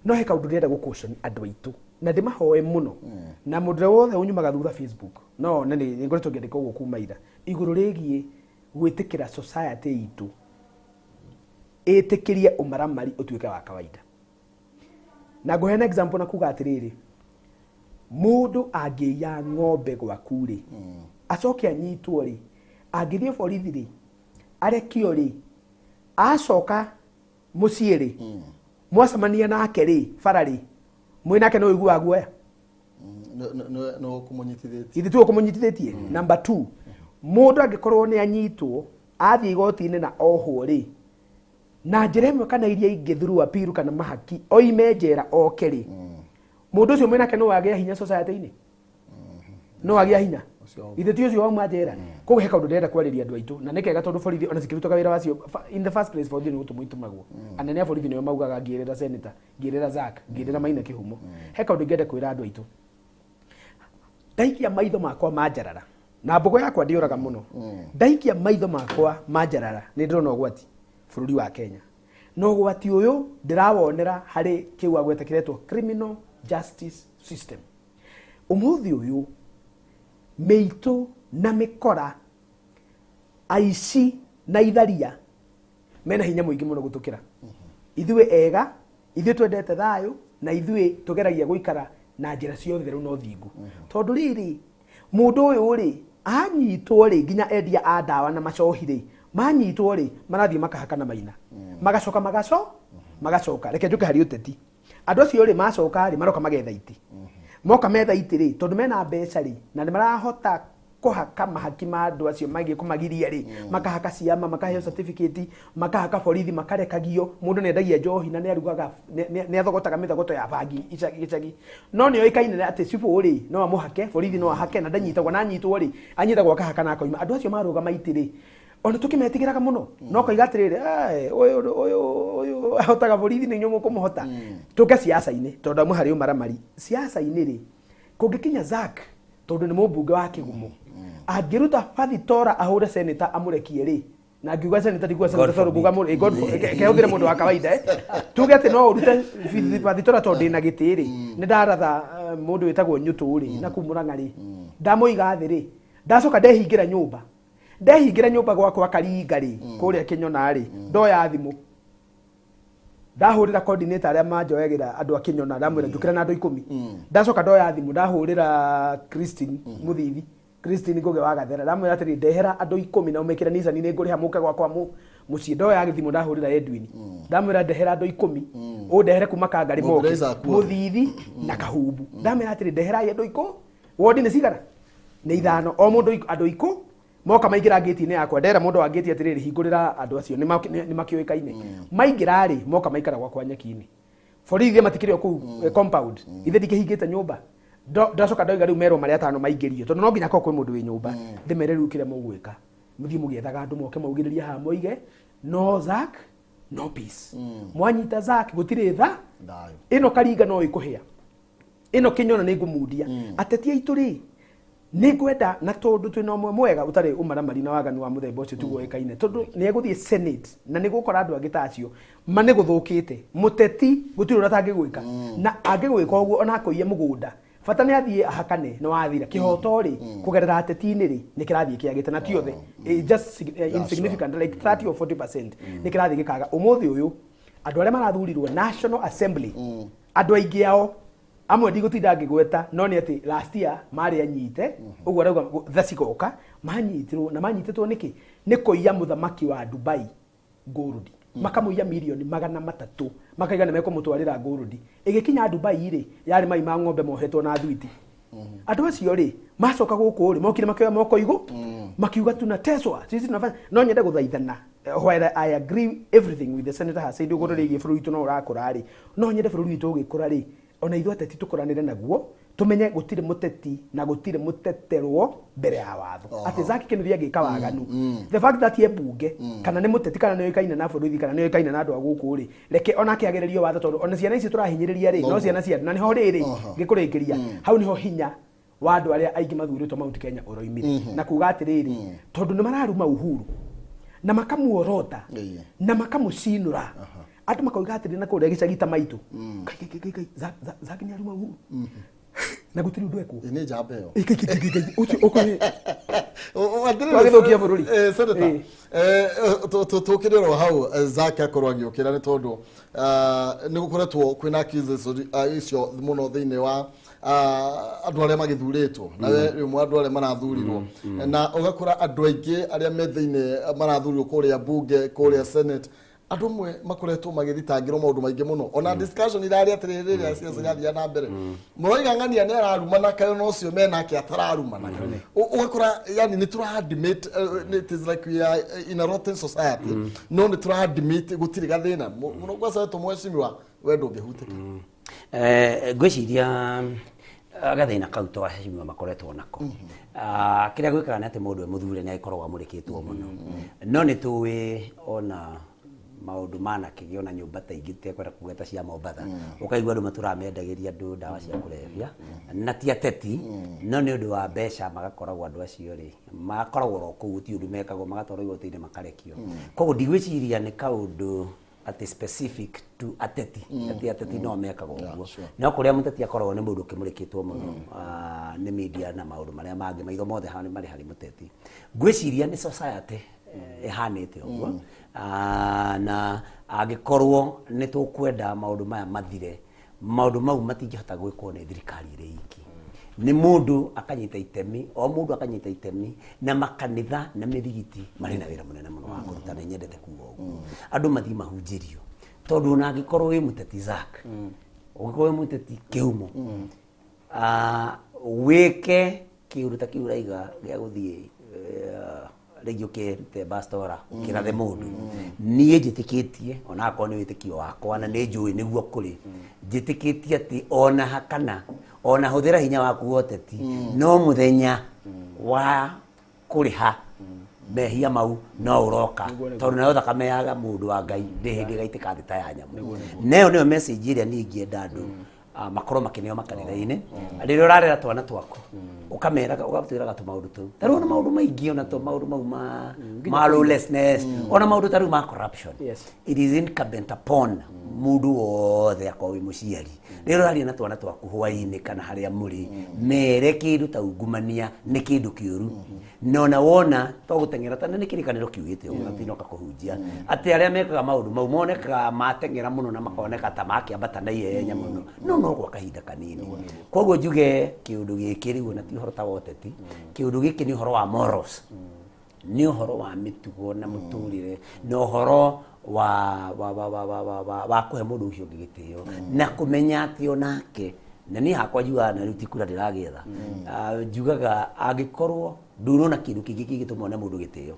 no he kaundu renda gucaution andu aitu na ndimahoe muno na mundu wothe unyumaga thutha Facebook no na ni ngoretwo ngiandika uguo kuma ira iguru rigie gwitikira society itu itikirie umaramari utuike wa kawaida na gohena example na kuga atiriri mundu angiya ng'ombe gwaku ri acoke anyitwo ri angithie borithi ri arekio ri acoka mucii ri mwacemania nake ri bara ri mwinake no igua guoya no kumunyitithitie ithu tu kumunyitithitie number 2 mundu angikorwo ni anyitwo athie igoti-ini na ohwo ri na njira imwe kana iria ingi through appeal kana mahaki oime njera oke ri mundu ucio mwinake no agia hinya society-ini no agia hinya ithe ti ucio wauma njera koguo he kaundu ndenda kwariria andu aitu na nikega tondu borithi ona cikirutaga wira wacio in the first place borithi ni gutumwo itumagwo anene a borithi nio maugaga ngirira senator ngirira Zack ngirira Maina Kihumo he kaundu ngenda kwira andu aitu ndaikia maitho makwa manjarara na mbogo yakwa ndioraga muno ndaikia maitho makwa manjarara ni ndirona ugwati bururi wa Kenya no gwati uyu ndirawonera hari kiu agwetakiretwo criminal justice system umuthi uyu meito na mikora aici na itharia mena hinya muingi muno gutukira ithuwe ega ithuwe twendete thayo na ithuĩ tũgeragia gũikara na njĩra ciothe rĩu no thingu tondũ rĩrĩ mũndũ ũyũ rĩ anyitwo rĩ nginya endia a ndawa na macohi rĩ manyitwo rĩ marathiĩ makahaka na Maina magacoka reke njuke harĩ ũteti andũ acio rĩ macoka rĩ maroka magetha iti moka metha iti rĩ tondũ mena mbeca rĩ na nĩ marahota kuhaka mahaki ma andũ acio magiĩ kumagiria rĩ makahaka ciama makaheo certificate makahaka borithi makarekagio mũndũ nĩ endagia njohi na nĩ arugaga nĩ athogotaga mĩthogoto ya bangi icagi no nĩ oĩkaine atĩ cibũ rĩ no amũhake borithi no ahake na ndanyitagwo na anyitwo rĩ anyitagwo akahaka na akoima andũ acio marũgama iti rĩ ona tũkĩmetigĩraga mũno no koiga atĩrĩrĩ ũyũ ahotaga borithi nĩ inyuĩ mũkũmũhota tũke siasa-inĩ tondũ amwe harĩ ũmaramari siasa-inĩ rĩ kũngĩkinya Zack tondũ nĩ mũmbunge wa Kĩgumo angĩruta Fathitora ahũre senator amũrekie rĩ na ngiuga senator ndigua senator tondũ nguga kehũthĩre mũndũ wa kawaida tuge atĩ no ũrute Fathitora tondũ ndĩna gĩtĩ rĩ nĩ ndaratha mũndũ wĩtagwo Nyũtũ rĩ na kumũranga rĩ ndamũiga thĩ rĩ ndacoka ndehingĩra nyũmba gwakwa Karinga rĩ kũrĩa Kĩnyona rĩ ndoya thimũ ndahũrĩra coordinator arĩa manjoyagĩra andũ a Kĩnyona ndamwĩra njũkĩra na andũ 10 ndacoka ndoya thimũ ndahũrĩra Christine Mũthithi Christine Ngoge wa Gathera ndamwĩra atĩrĩ ndehera andũ 10 na umekĩra Nissan nĩ ngũrĩha mũke gwakwa mũciĩ ndoya thimũ ndahũrĩra Edwin ndamwĩra ndehera andũ 10 ũndehere kuma Kangari moke Mũthithi na Kahumbu ndamwĩra atĩrĩ ndehera andũ 10 wodi nĩ cigana nĩ 5 o mũndũ andũ 10 moka maingĩra gate-inĩ yakwa ndera mũndũ wa gate atĩrĩrĩ hingũrĩra andũ acio nĩ makĩoĩkaine maingĩra rĩ moka maikara gwakwa nyeki-inĩ borithi matikĩrĩ kũu compound ithe ndikĩhingĩte nyũmba ndacoka ndoiga rĩu merwo marĩa 5 maingĩrio tondũ no nginya korwo kwĩ mũndũ wĩ nyũmba ndĩmere rĩu kĩrĩa mũgwĩka mũthiĩ mũgĩethaga andũ moke maugĩrĩrie haha moige no Zack no peace mwanyita Zack gũtirĩ tha ĩno Karinga no ĩkũhĩa ĩno Kĩnyona nĩ ngũmundia ateti aitũ rĩ nĩ ngwenda na tondũ twĩna ũmwe mwega ũtarĩ ũmaramari na waganu wa mũthemba ũcio tiguo ĩkaine tondũ nĩ egũthiĩ Senate na nĩ gũkora andũ angĩ ta acio manĩ gũthũkĩte mũteti gũtirĩ ũrĩa atangĩgwĩka na angĩgwĩka ũguo ona akũiye mũgũnda bata nĩ athiĩ ahakane nĩ wathira kĩhoto rĩ kũgerera ateti-inĩ rĩ nĩ kĩrathiĩ kĩagĩte na tiothe just insignificant like 30 or 40% nĩ kĩrathiĩ gĩkaga ũmũthĩ ũyũ andũ arĩa marathurirwo National Assembly andũ aingĩ ao amwe ndigũtinda ngĩgweta no nĩ atĩ last year marĩ anyite ũguo arauga tha cigoka manyitirwo na manyitĩtwo nĩkĩ nĩ kũiya mũthamaki wa Dubai gold makamũiya milioni 300 makaiga nĩ mekũmũtwarĩra gold ĩgĩkinya Dubai rĩ yarĩ mai ma ng'ombe mohetwo na thwiti andũ acio rĩ macoka gũkũ rĩ mokire makĩoya moko igũ makiuga tunateswa sisi tunafanya no nyende gũthaithana while I agree everything with the senator has said ũgũrũ rĩgiĩ bũrũri witũ no ũrakũra rĩ no nyende bũrũri witũ ũgĩkũra rĩ ona ithuĩ ateti tũkũranĩre naguo tumenye gũtirĩ mũteti na gũtirĩ mũteterwo mbere ya watho atĩ Zack Kennedy agĩka waganu the fact that ye bunge kana nĩ mũteti kana nĩ oĩkaine na bũrũri kana nĩ oĩkaine na andũ a gũkũ rĩ reke ona akĩagererio watho tondũ ona ciana ici tũrahinyĩrĩria rĩ no ciana cia na nĩho rĩrĩ ngĩkũrĩkĩria hau nĩho hinya wa andũ arĩa aingĩ mathurĩtwo Mount Kenya ũroimire na kuga atĩrĩrĩ tondũ nĩ mararuma Uhuru na makamuorota na makamũcinũra andũ makoiga atĩrĩ na kũrĩa gĩcagi ta maitũ Zack nĩ aruma Uhuru na gũtirĩ ũndũ ekwo nĩ njamba ĩyo ũcio ũkũrĩ twagĩthũkia bũrũri senator tũkĩrĩ ro hau Zack akorwo agĩũkĩra nĩ tondũ nĩ gũkoretwo kwĩna cases icio mũno thĩinĩ wa andũ arĩa magĩthurĩtwo na rĩmwe andũ arĩa marathurirwo na ũgakora andũ aingĩ arĩa me thĩinĩ marathurirwo kũrĩa bunge kũrĩa senate andũ amwe makoretwo magĩthitangĩrwo maũndũ maingĩ mũno ona discussion irarĩ atĩrĩrĩ rĩrĩa ciaca irathiĩ na mbere mũroiga ng'ania nĩ ararumana kayona ũcio menake atararumana ũgakora yani nĩ tũradimate it is like we are in a rotten society no nĩ tũradimate gũtirĩ gathĩna mũno gwacetwo mwecimiwa wendo ũngĩhutĩka ngwĩciria gathĩna kau twacimiwa makoretwo nako kĩrĩa gwĩkaga nĩ atĩ mũndũ mũthure nĩ agĩkoragwo amũrĩkĩtwo mũno no nĩ tũĩ ona maũndũ manakĩgĩa ona nyũmba ta ingĩ tekwenda kugeta cia Mombatha ũkaigua andũ matũramendagĩria andũ ndawa cia kũrebia na ti ateti no nĩ ũndũ wa mbeca magakoragwo andũ acio rĩ makoragwo ro kũu ti ũndũ mekagwo magatwarwo igoti-inĩ makarekio koguo ndigwĩciria nĩ kaũndũ atĩ specific to ateti ateti no mekagwo ũguo no kũrĩa mũteti akoragwo nĩ mũndũ ũkĩmũrĩkĩtwo mũno nĩ media na maũndũ marĩa mangĩ maitho mothe marĩ harĩ mũteti ngwĩciria nĩ society ĩhanĩte ũguo na angĩkorwo nĩ tũkwenda maũndũ maya mathire maundu mau matingihota gwikwo ni thirikari iri iki ni mundu akanyita itemi o mundu akanyita itemi na makanitha na mithigiti mari na wira munene muno wa kuruta na nyendete kuo andu mathi mahunjirio tondu na gikorwo wi muteti Zak ugikorwo wi muteti Kihumo wike kiuruta kiuraiga gia guthie regio ke te bastora kirathe mundu nie njitikitie ona akwa ni witikio wakwa na ni njui niguo kuri njitikitie ati ona hakana ona huthira hinya waku woteti no muthenya wa kuriha mehia mau no uroka tondu nayo thakame yaga mundu wa Ngai ndi hindi gaitika thita ya nyamu nayo niyo message iria ni ngienda andu makoro makineo makanitha-ini rĩrĩa ũrarera twana twaku ukamera ugatwĩraga tu maundu tu tarũ na maundu maingi ona to maundu mau ma lawlessness ona maundu tarũ ma corruption it is incumbent upon mundu wothe akorwo wi muciari rĩrĩa ũraria na twana twaku hwaĩ-inĩ kana harĩa mũrĩ mere kĩndũ ta ungumania nĩ kĩndũ kĩũru nona wona togũteng'era tana nĩ kĩrĩkanĩro kiugĩte ũguo atinoka kũhunjia atĩ arĩa mekaga maundu mau monekaga mateng'era mũno na makoneka ta makĩambata na ihenya mũno no gwa kahinda kanini koguo njuge kiundu gĩkĩ rĩu na ti ũhoro ta woteti kiundu gĩkĩ nĩ ũhoro wa morals nĩ ũhoro wa mĩtugo na mũtũrĩre na ũhoro wa kũhe mũndũ ũcio ũngĩ gĩtĩo na kũmenya atĩ onake na niĩ hakwa njugaga na rĩu ti kura ndĩragĩetha njugaga angĩkorwo ndunona kĩndũ kĩngĩ kĩngĩtũma one mũndũ gĩtĩo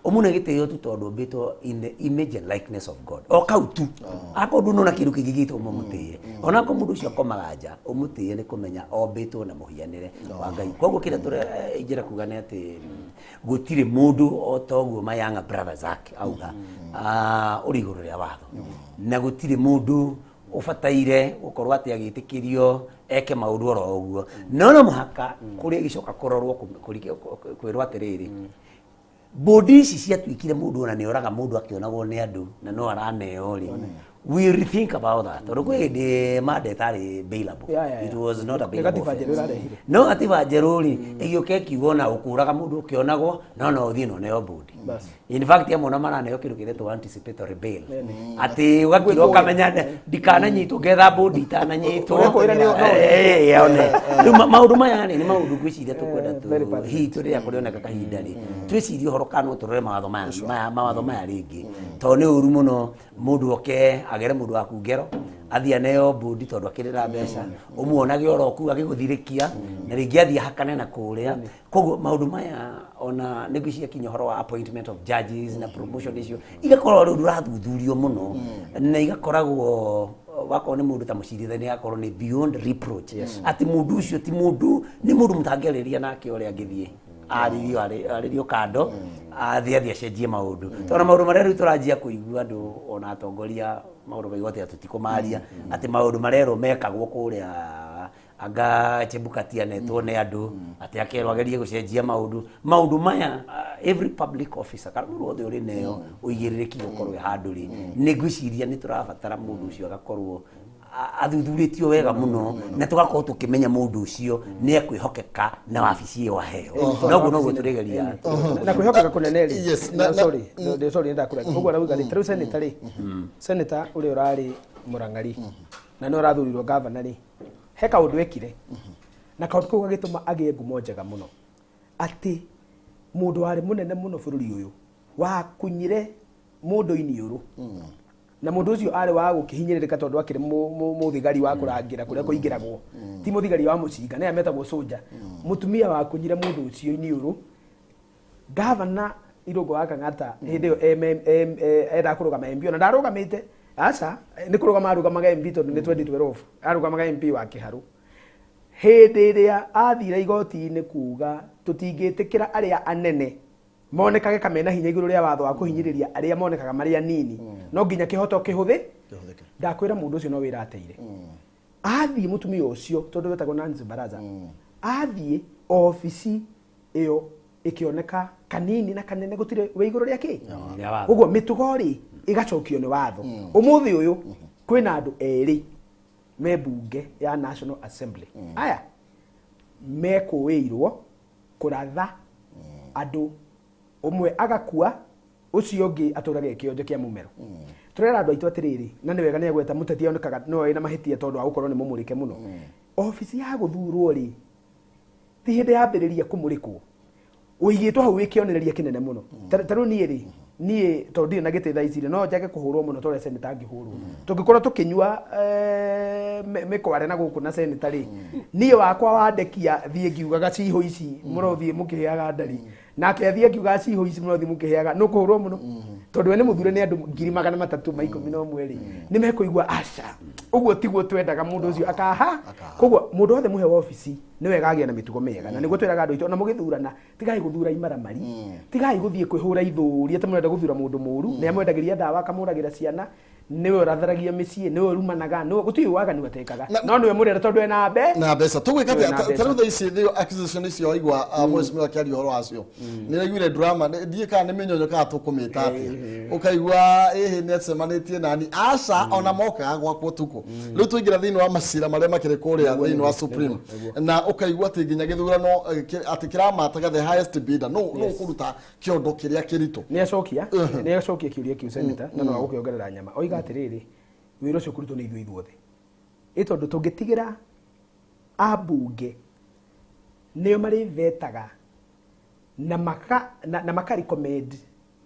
umune gĩtĩo tu tondũ mbĩtwo in the image and likeness of God o kau tu akorwo ndunona kĩndũ kĩngĩ gĩtũma mũtĩe ona ko mũndũ ũcio akomaga nja ũmũtĩe nĩ kũmenya ombĩtwo na mũhianĩre wa Ngai koguo kĩrĩa tũreinjĩra kuga nĩ atĩ gũtirĩ mũndũ o toguo my younger brother Zak auga ũrĩ igũrũ rĩa watho na gũtirĩ mũndũ ũbataire gũkorwo atĩ agĩtĩkĩrio eke maũndũ oro ũguo no mũhaka kũrĩa gĩcoka kũrorwo kwĩrwo atĩrĩrĩ bodi ici ciatuĩkire mũndũ ona nĩoraga mũndũ akĩonagwo nĩ andũ na no araneo rĩ we rethink about that tondũ kwĩ hĩndĩ manda ĩtarĩ bailable it was not a bailable no gatiba njerũ rĩ ĩgĩũka ĩkiuga ona ũkũraga mũndũ ũkĩonagwo no ũthiĩ na ũneo bodi in fact amwe ona maraneo kĩndũ kĩretwo anticipatory bail atĩ ũgakĩra ũkamenya ndikananyitwo ngetha bodi itananyitwo rĩu maũndũ maya nĩ maũndũ ngwĩciria tũkwenda hitũ rĩrĩa kũrĩoneka kahinda rĩ twĩcirie ũhoro kana tũrore mawatho maya rĩngĩ tondũ nĩ ũru mũno mũndũ oke agere mũndũ waku ngero athiĩ aneo bodi tondũ akĩrĩra mbeca ũmuonage oroku agĩgũthirĩkia na rĩngĩ athiĩ hakane na kũrĩa koguo maũndũ maya ona nĩ ngwĩciria kinya ũhoro wa appointment of judges na promotion icio igakorwo rĩu ndũrathuthurio mũno na igakoragwo wakorwo nĩ mũndũ ta mũcirithania agakorwo nĩ beyond reproach atĩ mũndũ ũcio ti mũndũ nĩ mũndũ mũtangĩarĩria nake ũrĩa angĩthiĩ arĩrio kando athiĩ acenjie maũndũ tondũ maũndũ marĩa rĩu tũranjia kũigua andũ ona atongoria maũndũ maigoti tũtikũmaria atĩ maũndũ marerwo mekagwo kũrĩa anga Chebukati anetwo nĩ andũ atĩ akerwo agerie gũcenjia maũndũ maya every public officer kana mũndũ wothe ũrĩ neo ũigĩrĩrĩki gũkorwo handũ rĩ nĩ ngwĩciria nĩ tũrabatara mũndũ ũcio agakorwo athuthurĩtio wega mũno na tũgakorwo tũkĩmenya mũndũ ũcio nĩ ekwĩhokeka na wabici ĩyo aheo noguo tũrĩgeria na kwĩhokeka kũnene rĩ sorry ndakũrega ũguo arauga rĩ tarĩu senator rĩ senator ũrĩa ũrarĩ Mũrang'ari na nĩ ũrathurirwo governor rĩ he kaũndũ ekire na kaũndũ kau gagĩtũma agĩe ngumo njega mũno atĩ mũndũ warĩ mũnene mũno bũrũri ũyũ wakunyire mũndũ iniũrũ na mũndũ ũcio arĩ wa gũkĩhinyĩrĩrĩka tondũ akĩrĩ mũthigari wa kũrangĩra kũrĩa kũingĩragwo ti mũthigari wa mũcinga nĩye metagwo soja mũtumia wakunyire mũndũ ũcio iniũrũ governor Irũngũ wa Kang'ata hĩndĩ ĩyo enda kũrũgama MP ona ndarũgamĩte aca nĩ kũrũgama arũgamaga MP tondũ nĩ 2012 arũgamaga MP wa Kĩharũ hĩndĩ ĩrĩa athire igoti-inĩ kuga tũtingĩtĩkĩra arĩa anene monekage kamena hinya igũrũ rĩa watho wa kũhinyĩrĩria arĩa monekaga marĩ anini no nginya kĩhoto kĩhũthĩ ndakwĩra mũndũ ũcio no wĩra ateire athiĩ mũtumia ũcio tondũ wetagwo Nancy Baraza athiĩ obici ĩyo ĩkĩoneka kanini na kanene gũtirĩ wĩ igũrũ rĩa kĩ ũguo mĩtugo rĩ ĩgacokio nĩ watho ũmũthĩ ũyũ kwĩna andũ erĩ me bunge ya National Assembly aya mekũĩirwo kũratha andũ ũmwe agakua ũcio ũngĩ atũrage kĩonje kĩa mũmero turera andu aitu atiriri na ni wega ni agweta muteti onekaga no ina mahitia tondu agukorwo ni mumurike muno ofisi ya guthurwo ri ti hindi yambiriria kumurikwo uigitwo hau wikionereria kinene muno taru ni ri nie tondu na gite thaici no njage kuhurwo muno tore senator ngihurwo tungikorwo tukinyua mikware na guku na senator ri nie wakwa wandekia thie ngiugaga ciho ici murothie mukiheaga ndari nake athie ngiugaga ciho ici murothie mukiheaga no kuhurwo muno tondu ene muthure ni andu 311 ri ni mekuigua aca uguo tiguo twendaga mundu ucio akaha koguo mundu othe muhe office ni wega agia na mitugo mega na niguo twiraga andu itu na mugithurana tigai guthura imaramari tigai guthie kwihura ithuri ate murenda guthura mundu muru ni amwendagiria ndawa akamuragira ciana niwe uratharagia micii niwe rumanaga niwe gutui waga ni watekaga no niwe murenda tondu ena mbeca tugwika taru thaici thio acquisition icio igwa mwezi wa kiari horo acio ni raiguire drama ndie kana ni minyonyo ka tukumita atia ukaigua ni atsemanitie nani aca ona moka gwakwo tuko riu tuingira thiini wa macira maria makire kuria thiini wa supreme na ukaigua ati nginya githurano ati kiramataga the highest bidder no kuruta kiondo kiria kirito ni acokia kiuria kiu senator na no gukiongerera nyama oiga atiriri wira ucio kurutwo ni ithuothe itondu tungitigira abunge nio mari vetaga na maka recommend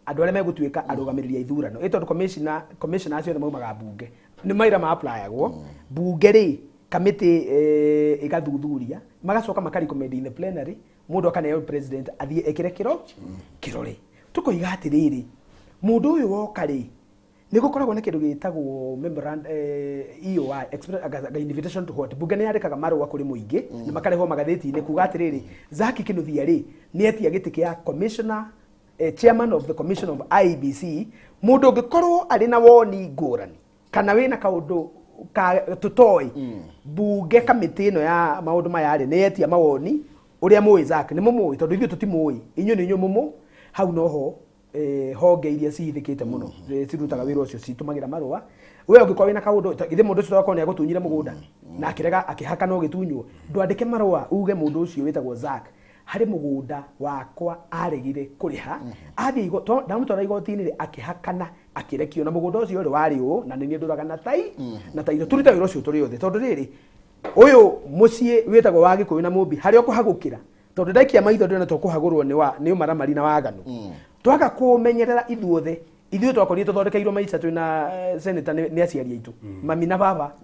andu aria megutuika arugamiriria ithurano itondu commissioner acio maumaga bunge ni maira ma apply agwo bunge ri committee igathuthuria magacoka maka recommend in the plenary mundu akaneo president athie ekire kirore tukoiga atiriri mundu uyu woka ri nigukoragwo na kindu gitagwo memorandum EOI invitation to what bunge ni yarikaga marua kuri muingi na makarehwo magatheti-ini kuga atiriri Zaki Kinuthia ri ni etia giti kia commissioner chairman of the commission of IBC mundu ungikorwo ari na woni ngurani kana wina kaundu ka tutoi bunge committee ino ya maundu maya ri ni etia mawoni uria muwi Zaki ni mumui tondu ithu tutimuwi inyu ni inyu mumu hau noho honge iria cihithikite muno cirutaga wira ucio citumagira marua we ungikorwo wina kaundu ithe mundu ucio akone agutunyire mugunda na akirega akihaka no gitunywo ndwandike marua uge mundu ucio witagwo Zak hari mugunda wakwa aregire kuriha athie igoto ndamutwara igoti-ini ri akihakana akirekio na mugunda ucio ri wari u na ni nduraga na tai turita wira ucio turi othe tondu riri uyu mucii witagwo wa Gikuyu na Mumbi hari okuhagukira tondu ndaikia maitho ndona to kuhagurwo ni maramari na waganu twaga kumenyerera ithuothe ithuĩ twakorire tuthondekeirwo maica twina senator ni aciari aitu mami na baba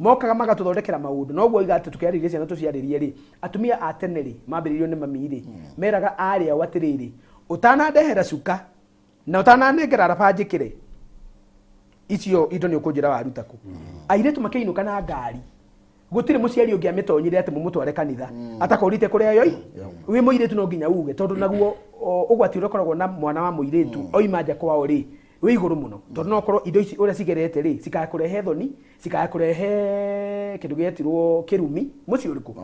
mokaga magatuthondekera maundu no guo igate tukiarĩria ciana tuciarĩrie ri atumia a tene ri mambĩrĩirio ni mami ri meraga aria watiriri utanandehera cuka na utananengera raba njikire icio indo ni ukunjira waruta ku airitu makĩinũka na ngari gutire muciari ungi amitonyire ati mumutware kanitha atakorite kuria yoi wi muiritu no nginya uge tondu naguo ugwati urekoragwo na mwana wa muiritu oimanja kwao ri wi iguru muno tondu no korwo indo ici uria cigerete ri cikakurehe thoni cikakurehe kindu gietirwo kirumi muci uriku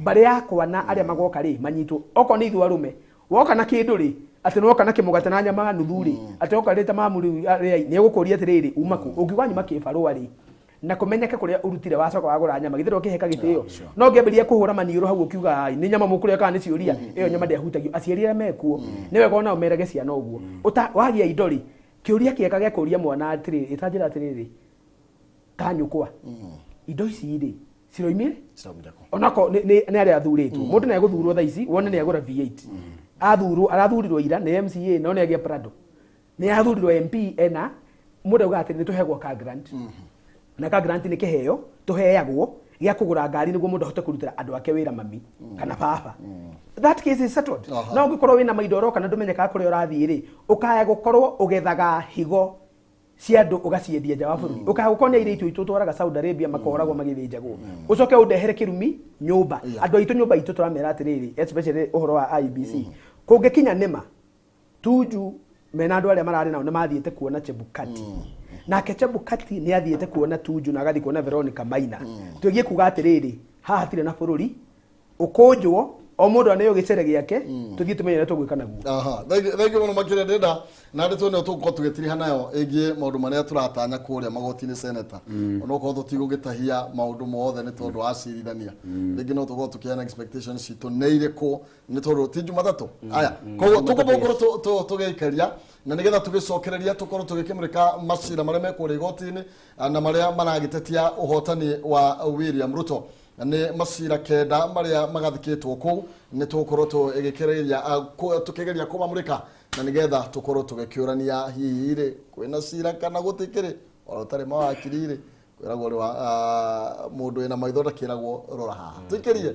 bari yakwa na aria magoka ri manyitwo oko ni ithu arume woka na kindu ri ati no kana kimugate na nyama nuthu ri ati oka rita mamuri ni egukuria atiriri umaku ungiwa nyuma kibarua ri na kumenyeka kuria urutire wacoka wagura nyama githero kiheka gitio no ngemberia kuhura maniuru hau ukiuga ni nyama mukuria kana ni ciuria iyo nyama ndehutagio aciarire mekuo niwe kona umerege ciana uguo wagia idori kiuria kieka gya kuria mwana atiri itanjira atiriri tanyukwa indo ici ri ciroimire onako ni aria athuritwo mundu ni aguthurwo thaici wone ni agura V8 arathurirwo ira ni MCA no ni agia Prado ni athurirwo MP ena mundu uga atiri tuhegwo ka grant na ka grant ni kiheo tuheagwo gya kugura ngari niguo mundu ahote kurutira andu ake wira mami kana baba that case is settled no ungikorwo wina maidoro kana ndumenyeka kuri urathii ri ukaya gukorwo ugethaga higo cia andu ugaciendia nja wa bururi ukaya gukonia ire itu twaraga Saudi Arabia makoragwo magithinjagwo ucoke undehere kirumi nyumba andu aitu nyumba itu turamera atiriri especially uhoro wa IBC kungikinya nema Tuju mena andu aria marari nao nimathiete kuona Chebukati nake Chebukati ni athiete kuona Tuju na agathi kuona Veronica Maina tugie kuga atiriri haha tire na bururi ukunjwo o mundu anayo gicere giake tuthie tumenye tugwika naguo. Aha, thenge muno makire ndenda na ndi tuone tuko tugitiriha nayo egie maundu maria turatanya kuria magoti-ini senator onoko tutigugitahia maundu mothe ni tondu acirithania ringi no tuko tukiana expectations citu ne iriko ni tondu ti Jumatatu aya koguo tuko tugeikaria na nigetha tugicokereria tukorwo tugikimurika macira maria mekuri igoti-ini na maria maragitetia uhotani wa William Ruto ni macira kenda maria magathikitwo ku ni tukorwo tugikireria tukigeria kumamurika na nigetha tukorwo tugikiurania hihi ri kwina cira kana gutikiri oro tari mawakiri ri kwiragwo ri wa mundu ina maitho ndakiragwo rora haha tukirie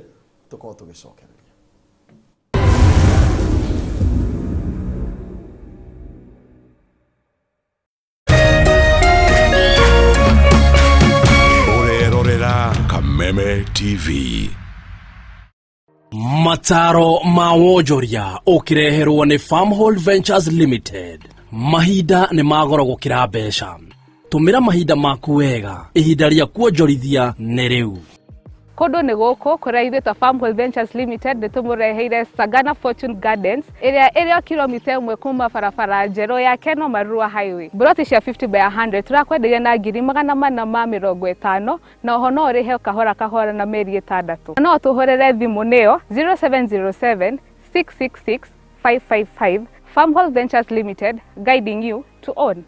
tukorwo tugicokereria Kameme TV. Mataro ma wonjoria ukireherwo ni Farmhold Ventures Limited. Mahinda ni magoro gukira mbeca. Tumira mahinda maku wega. Ihinda ria kuonjorithia ni riu. Kodo ni goko kuraithitwa Farmhold Ventures Limited nitumureheire Sagana Fortune Gardens area kilomita 1 kuma barabara njero ya Keno Marua Highway. Broti cia 50 by 100 turakwenderia na 450 na oho no rihe kahora na meri 6. No tuhorere thimu niyo 0707 666 555. Farmhold Ventures Limited, guiding you to own.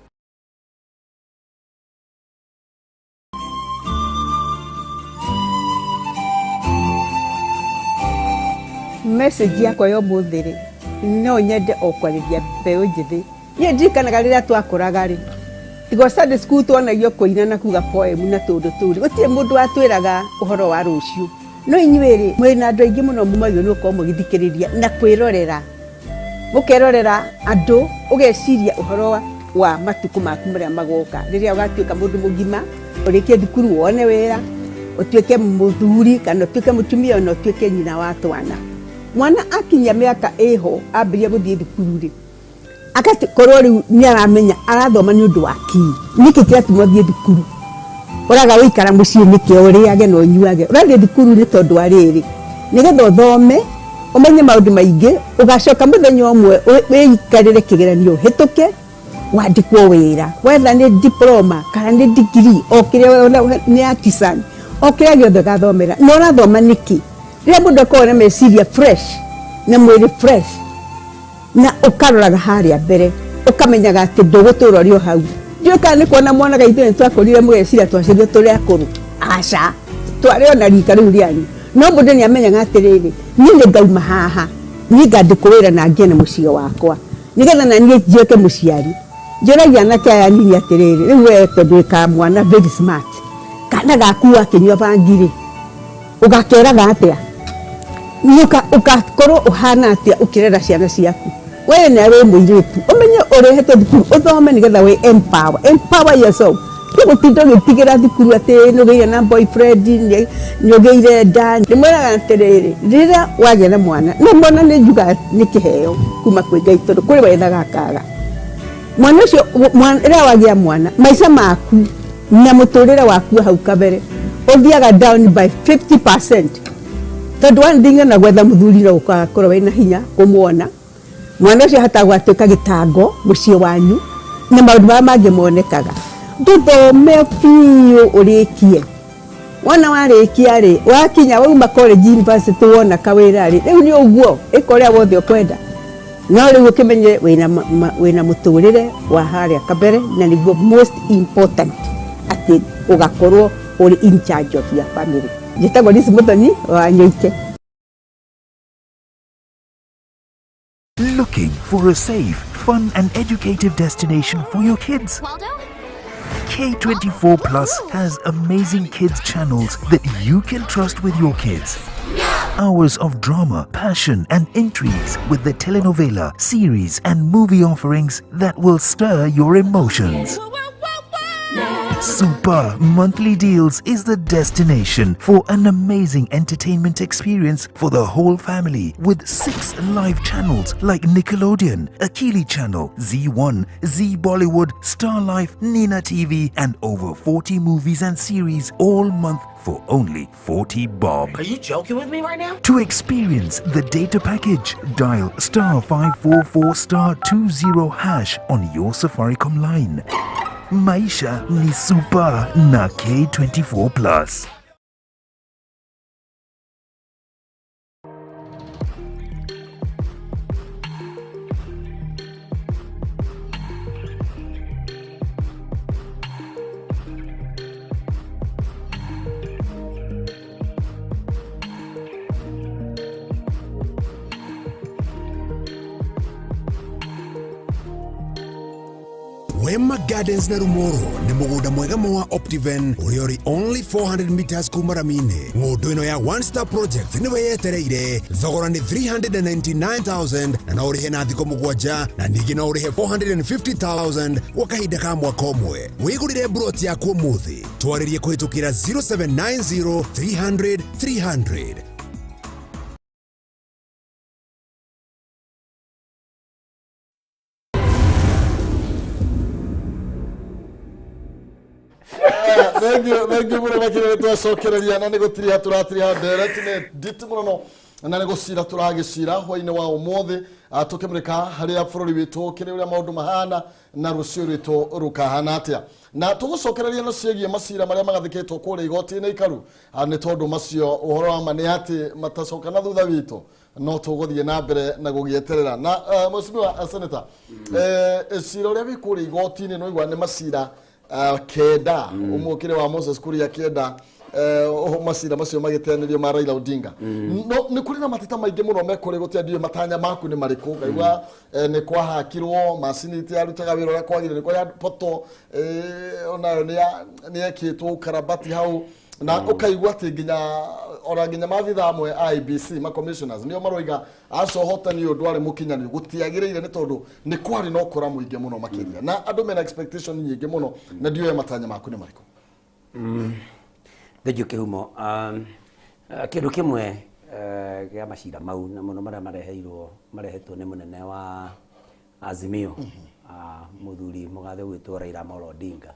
Message yakwa yo muthiri no nyende okwariria mbeu njithi ye ndikanaga riria twakuraga ri tigo Sunday school twonagio kuina na kuga poem na tundu turi gutie mundu atwiraga uhoro wa rucio no inyuiri mwina andu aingi muno mumagio no ko mugithikiriria na kwirorera mukerorera andu ugeciria uhoro wa matuku maku maria magoka riria ugatuika mundu mugima urikie thukuru wone wira utuike muthuri kana utuike mutumia no utuike nyina wa twana mwana akinya miaka eho ambiria guthie thukuru ri akati korwo riu ni aramenya arathoma ni undu wa ki niki kiratuma thie thukuru uraga wikara mucii niki uriage no nyuage urathie thukuru ni tondu ariri nigetha uthome umenye maundu maingi ugacoka muthenya umwe wikarire kigeranio hituke wandikwo wira wetha ni diploma kana ni degree okire ni artisan okire giothe gathomera no urathoma niki ria mundu akona meciria fresh na mwiri fresh na ukaroraga haria mbere ukamenyaga ati ndugutura rio hau ndioka ni kuona mwana gaithe twakorire mweciria twacirio turi akuru aca twari ona rika riu rianyu no mundu ni amenyaga atiriri ni ngauma haha ni ngandikuwira na ngene mucio wakwa nigetha na nie njoke muciari njoragia na kaya nini atiriri riu we tondu ka mwana very smart kana gakuwa kinywa bangiri ugakeraga atia ugakorwo uhana atia ukirera ciana ciaku we na we muiritu umenye urehete thukuru uthome nigetha we empower yourself gutindo gitigira thukuru ati nugeire na boyfriend nugeire nda nimweraga atiriri rira wagera mwana no mwana ni njuga ni kiheo kuma kwi Ngai tondu kuri wethaga kaga mwana ucio rira wagia mwana maica maku na muturire waku hau kabere uthiaga down by 50%. Tondu wandinga na gwetha muthuri no ukakorwo wina hinya kumwona mwana ucio hatagwa atuika gitango mucii wanyu na maundu ma mangi monekaga nduthome fiu urikie wana warikia ri wakinya wauma college university wona kawira ri riu ni uguo ikoria wothe ukwenda no riu ukimenye wina muturire wa haria kabere na niguo most important ati ugakorwo uri in charge of your family. Jitagwo Lisi Muthoni wa Nyoike. Looking for a safe, fun and educative destination for your kids? K24 Plus has amazing kids channels that you can trust with your kids. Hours of drama, passion and intrigues with the telenovela, series and movie offerings that will stir your emotions. Super Monthly Deals is the destination for an amazing entertainment experience for the whole family with 6 live channels like Nickelodeon, Akili Channel, Z1, Z Bollywood, Star Life, Nina TV and over 40 movies and series all month for only 40 bob. Are you joking with me right now? To experience the data package, dial *544*20# on your Safaricom line. Maisha ni super na K24+. Wema Gardens na Rumoro ni muguda mwega wa Optiven uriori only 400 meters kumaramine. Ngudo ino ya One Star Project niwe yetereire thogora ni 399,000 na no urihe na thiko mugwanja na ningi no urihe 450,000 wakahinda ka mwaka umwe. Wigurire broti yaku umuthi twaririe kuhitukira 0790 300 300. Thank you muno makire twacokereria na nigutiri haturatiri direct ne nditi muno na nigucira turagicira hwaine wa umuthi tukimurika haria bururi witu kire uria maundu mahana na rucio rwitu rukahana atia na tugucokereria no ciegie macira maria magathikitwo kure igoti-ini ikaru ni tondu macio uhoro wa mani ati matacoka na thutha witu no tuguthie na mbere na gugieterera na mheshimiwa senator cira uria wi kure igoti-ini no igwa ni macira kenda umukire wa Moses Kuria kenda masira macio magiteanirio ma Raila Odinga no ni kuri na matita maingi muno mekore gutendio matanya maku ni mariku ngaigwa ni kwa hakirwo macini iti arutaga wira uria kwagire ni kwa poto onayo ni ekitwo karabati hau na ukaigwa ati nginya mavitha amwe IBC ma commissioners nio maroiga acohotani undu ari mukinyani gutiagirire ni tondu ni kwari no kora muingi muno makiria na andu mena expectation nyingi muno na ndio ya matanya maku ni mariko. Thank you Kihumo. Kindu kimwe gia macira mau na muno maria marehetwo ni munene wa Azimio muthuri mugathe gwitwo Raila Amolo Odinga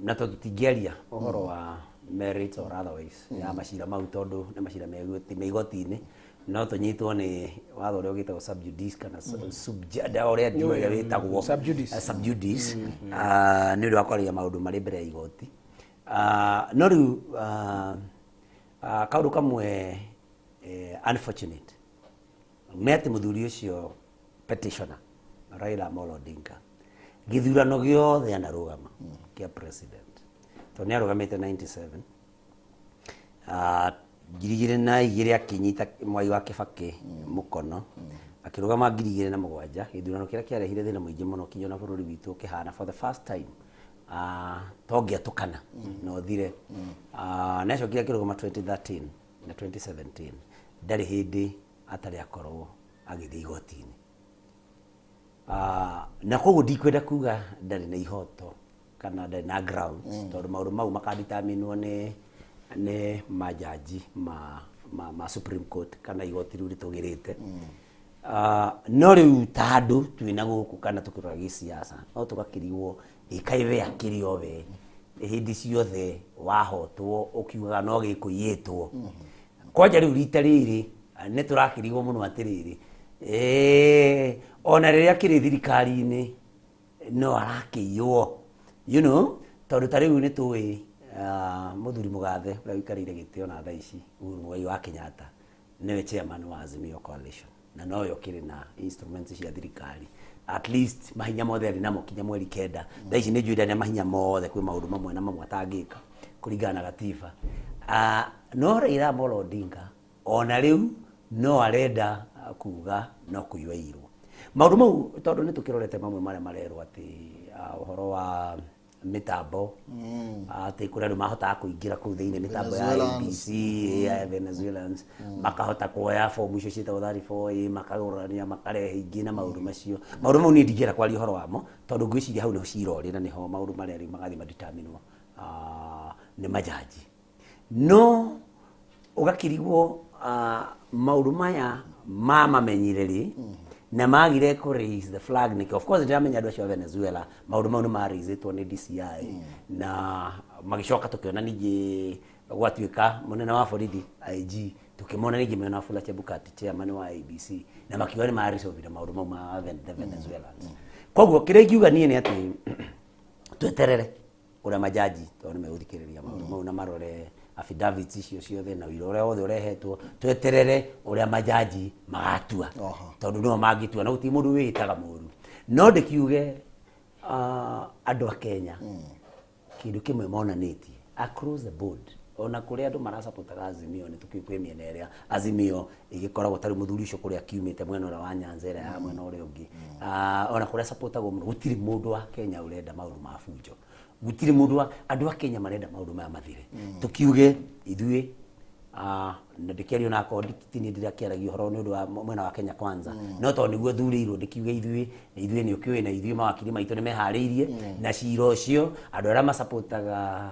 na tutingeria uhoro wa merit or otherwise ya macira mau tondu ni macira me igoti-ini no tunyitwo ni watho uria ugitagwo subjudice kana subjada uria ndiwe witagwo subjudice ni uri wakwaria maundu mari mbere ya igoti no riu kaundu kamwe unfortunate meti muthuri ucio petitioner Raila Amolo Odinga githurano giothe anarugama kia president to ni arugamite 97 girigire na igire akinyita mwai wa Kibaki mukono akirugama girigire na mugwanja githurano kiria kiarehire thina muingi muno kinyo na bururi witu kihana for the first time togia tukana no thire nacio kiria kirugama 2013 na 2017 ndari hindi atari akorwo agithi igoti-ini na koguo ndikwenda kuga ndari na ihoto kana ndari na grounds tondu maundu mau makaditaminwo ni majaji ma Supreme Court kana igoti riu ritugirite no riu tandu twina guku kana tukirora gisiasa no tugakirigwo ikaive akirio we hindi ciothe wahotwo ukiugaga no gikuiyitwo kwanja riu rita riri ni turakirigwo muno atiriri ona riria kiri thirikari-ini no arakiiywo tondu ta riu ni tuwi muthuri mugathe uria wikarire giti ona thaa ici Uhuru Muigai wa Kenyatta niwe chairman wa Azimio Coalition na no yo kiri na instruments cia thirikari at least mahinya mothe ari namo kinya mweri kenda thaa ici ni njuire na mahinya mothe kwi maundu mamwe na mamwe atangika kuringana na gatiba no Raila Amolo Odinga ona riu no arenda kuga no kuiwairwo maundu mau tondu ni tukirorete mamwe maria marerwo ati uhoro wa mitambo ati kuri andu mahota kuingira ku thiini mitambo ya ABC ya Venezuelans makahota kuoya fomu icio cietagwo 34A makagurania makarehe ingi na maundu macio maundu mau ni ndingira kwaria horo wamo tondu ngwiciria hau niho cirori na niho maundu maria ri magathi madeterminwo ni majaji no ugakirigwo maundu maya mamamenyireri na magire ku raise the flag niki of course ndamenya andu acio Venezuela maundu mau ni marizetwo ni DCI na magicoka tukiona ningi gwatuika munene wa borithi IG tukimona ningi mena Fula Chebukati chairman wa ABC na makiwa ni marisolve maundu mau ma Venezuelans koguo kire ngiuga nie ni ati tweterere ura majaji tondu meguthikiriria maundu mau na marore affidavits icio ciothe na wira uria wothe urehetwo tweterere uria majaji magatua tondu no magitua na guti mundu witaga muru no ndikiuge andu a Kenya kindu kimwe monanitie across the board ona kuria andu marasupportaga Azimio ni tukikwe miena iria Azimio igikoragwo tari muthuri ucio kuria kiumite mwena ura wa Nyanza ira ya mwena uria ungi ona kuria supportagwo muno gutiri mundu wa Kenya urenda maundu ma bunjo gutiri mundu andu a Kenya marenda maundu maya mathire tukiuge ithui na ndikiario na koditini ndira kiaragio horo ni undu wa mwena wa Kenya kwanza no to niguo thurirwo ndikiuge ithui ni ukiwe na ithui mawakili maitu ni mehariirie na ciro ucio andu ara masupportaga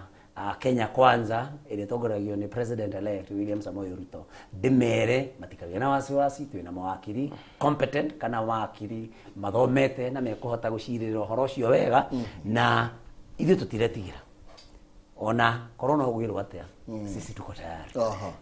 Kenya kwanza ile togoragio ni president elect William Samoei Ruto ndimere matikagĩa na wasiwasi twina mawakili competent kana mawakili mathomete na mekuhota gucirira horo cio wega na ithu tutiretigira ona corona ugirwo atia sisi tuko tayari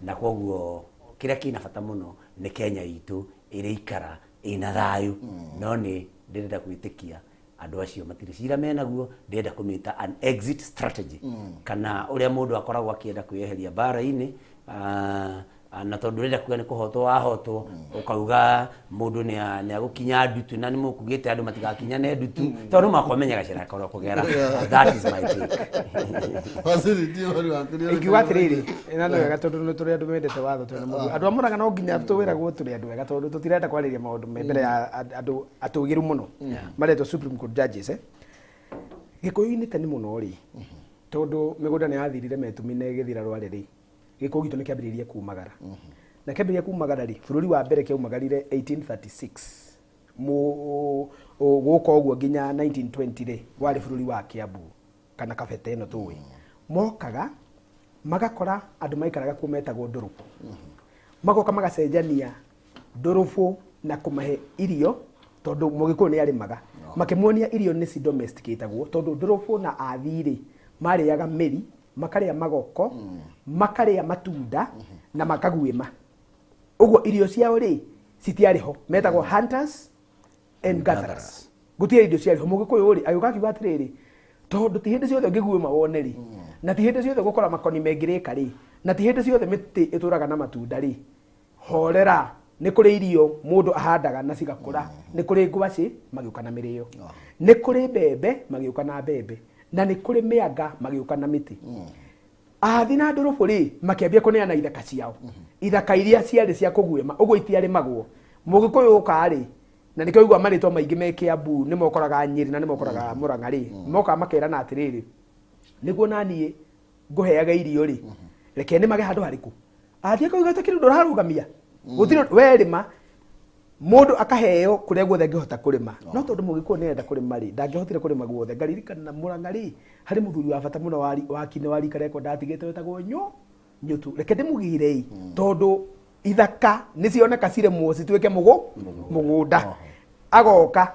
na koguo kira kina bata muno ni Kenya itu ire ikara ina thayu no ni ndirenda kwitikia andu acio matiri cira menaguo ndirenda kumita an exit strategy kana uria mundu akoragwo akienda kweheria bara-ini na tondu renda kuga ni kuhotwo wahotwo ukauga mundu ni agukinya ndutu na ni mukugite andu matigakinyane ndutu tondu makwamenya gacira korwo kugera that is my take wasiri ndio wali wakiria ikiwatiriri ina ndo wega tondu ni turi andu mendete watho twina mundu andu amuraga no nginya tuwiragwo turi andu wega tondu tutirenda kwariria maundu mbere ya andu atugiru muno maretwo Supreme Court judges gikuyu-ini tani muno ri tondu migunda ni yathirire metumine githira rwariri gikuyu gitu ni kiambiriria kumagara na kiambiriria kumagara ri bururi wa mbere kiaumagarire 1836 guko uguo nginya 1920 ri wari bururi wa Kiambu kana kabete ino tuwi mokaga magakora andu maikaraga kuo metagwo ndurufu magoka magacenjania ndurufu na kumahe irio tondu mugikuyu ni arimaga makimuonia irio ni domesticatagwo tondu ndurufu na athiri mariaga miri makaria magoko makaria matunda na makaguima uguo irio ciao ri citiariho metagwo hunters and gatherers gutia irio ciariho mugikuyu ri ayuka kiuga atiriri tondu ti hindi ciothe ngiguima wone ri na ti hindi ciothe gukora makoni mengirika ri na ti hindi ciothe miti ituraga na matunda ri horera ni kuri irio mundu ahandaga na cigakura ni kuri ngwaci magiuka na mirio ni kuri mbembe magiuka na mbembe na ni kuri mianga magiuka na miti athi na ndurufu ri makiambia kuneana ithaka ciao ithaka iria ciari cia kuguima uguo itiari magwo mugikuyu uka ri na nikio igwa maritwa maingi me Kiambu ni mokoraga Nyeri na ni mokoraga Murang'a ri moka makera na atiriri niguo nanie nguheaga irio ri reke ni mage handu hariku athi akauga ta kindu rarugamia gutiro werima mundu akaheo kuria guothe ngihota kurima no tondu mugikuyu ni enda kurima ri ndangihotire kurima guothe ngaririkana na Murang'a ri hari muthuri wa bata muno wa kine wa rika reko ndatigite wetagwo nyutu reke ndimugire tondu ithaka nicioneka ciremwo cituike mugunda agoka